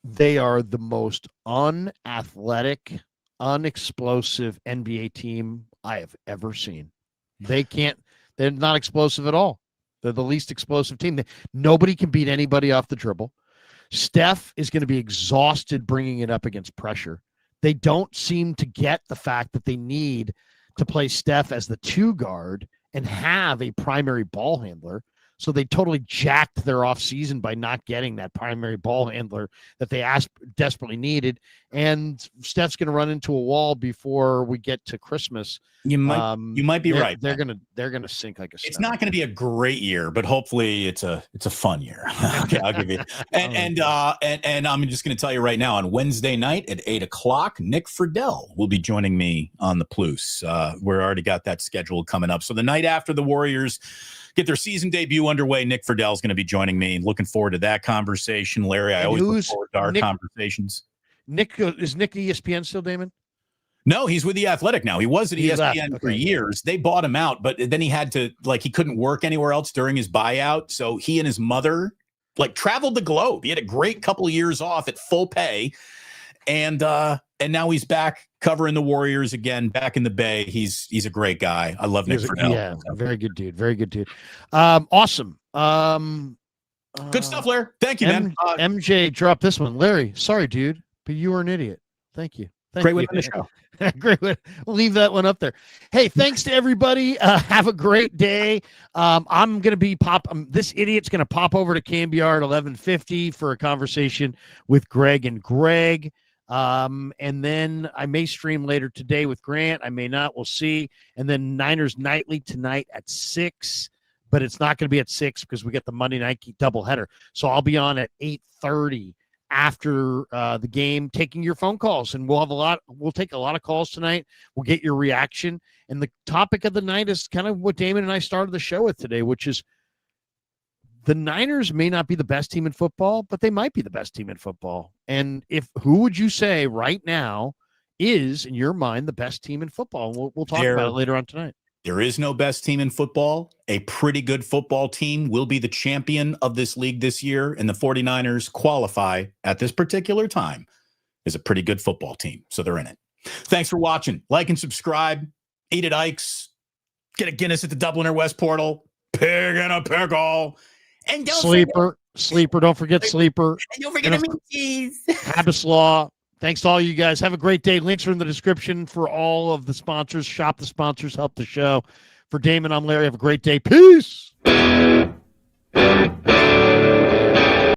A: They are the most unathletic, unexplosive NBA team I have ever seen. They're not explosive at all. They're the least explosive team. Nobody can beat anybody off the dribble. Steph is going to be exhausted bringing it up against pressure. They don't seem to get the fact that they need to play Steph as the 2 guard and have a primary ball handler. So they totally jacked their offseason by not getting that primary ball handler that they desperately needed. And Steph's going to run into a wall before we get to Christmas.
B: You might be right.
A: They're gonna sink like a stone.
B: It's not going to be a great year, but hopefully it's a fun year. Okay, I'll give you. And I'm just going to tell you right now, on Wednesday night at 8:00, Nick Friedel will be joining me on the Plus. We're already got that schedule coming up. So the night after the Warriors get their season debut underway, Nick Friedel is going to be joining me. Looking forward to that conversation, Larry. I always look forward to our conversations.
A: Is Nick ESPN still, Damon?
B: No, he's with The Athletic now. He was at ESPN for years. They bought him out, but then he had to, he couldn't work anywhere else during his buyout. So he and his mother, traveled the globe. He had a great couple of years off at full pay. And now he's back covering the Warriors again, back in the Bay. He's a great guy. I love Nick Friedel.
A: Yeah, very good dude. Very good dude. Awesome.
B: Good stuff, Larry. Thank you, man.
A: MJ, drop this one. Larry, sorry, dude, but you were an idiot. Thank you.
B: Great way to end the show.
A: Great way. Leave that one up there. Hey, thanks to everybody. Have a great day. I'm going to be this idiot's going to pop over to Cambiar at 11:50 for a conversation with Greg and Greg. And then I may stream later today with Grant. I may not. We'll see. And then Niners Nightly tonight at 6, but it's not going to be at 6 because we got the Monday night doubleheader. So I'll be on at 8:30 after the game, taking your phone calls, and we'll take a lot of calls tonight. We'll get your reaction. And the topic of the night is kind of what Damon and I started the show with today, which is the Niners may not be the best team in football, but they might be the best team in football. And who would you say right now is, in your mind, the best team in football? And we'll talk about it later on tonight.
B: There is no best team in football. A pretty good football team will be the champion of this league this year, and the 49ers qualify at this particular time as a pretty good football team. So they're in it. Thanks for watching. Like and subscribe. Eat at Ike's. Get a Guinness at the Dubliner West Portal. Pig in a pickle.
F: And don't
A: Sleeper. Don't forget Sleeper.
F: And don't forget the cheese.
A: Habis Law. Thanks to all you guys. Have a great day. Links are in the description for all of the sponsors. Shop the sponsors. Help the show. For Damon, I'm Larry. Have a great day. Peace.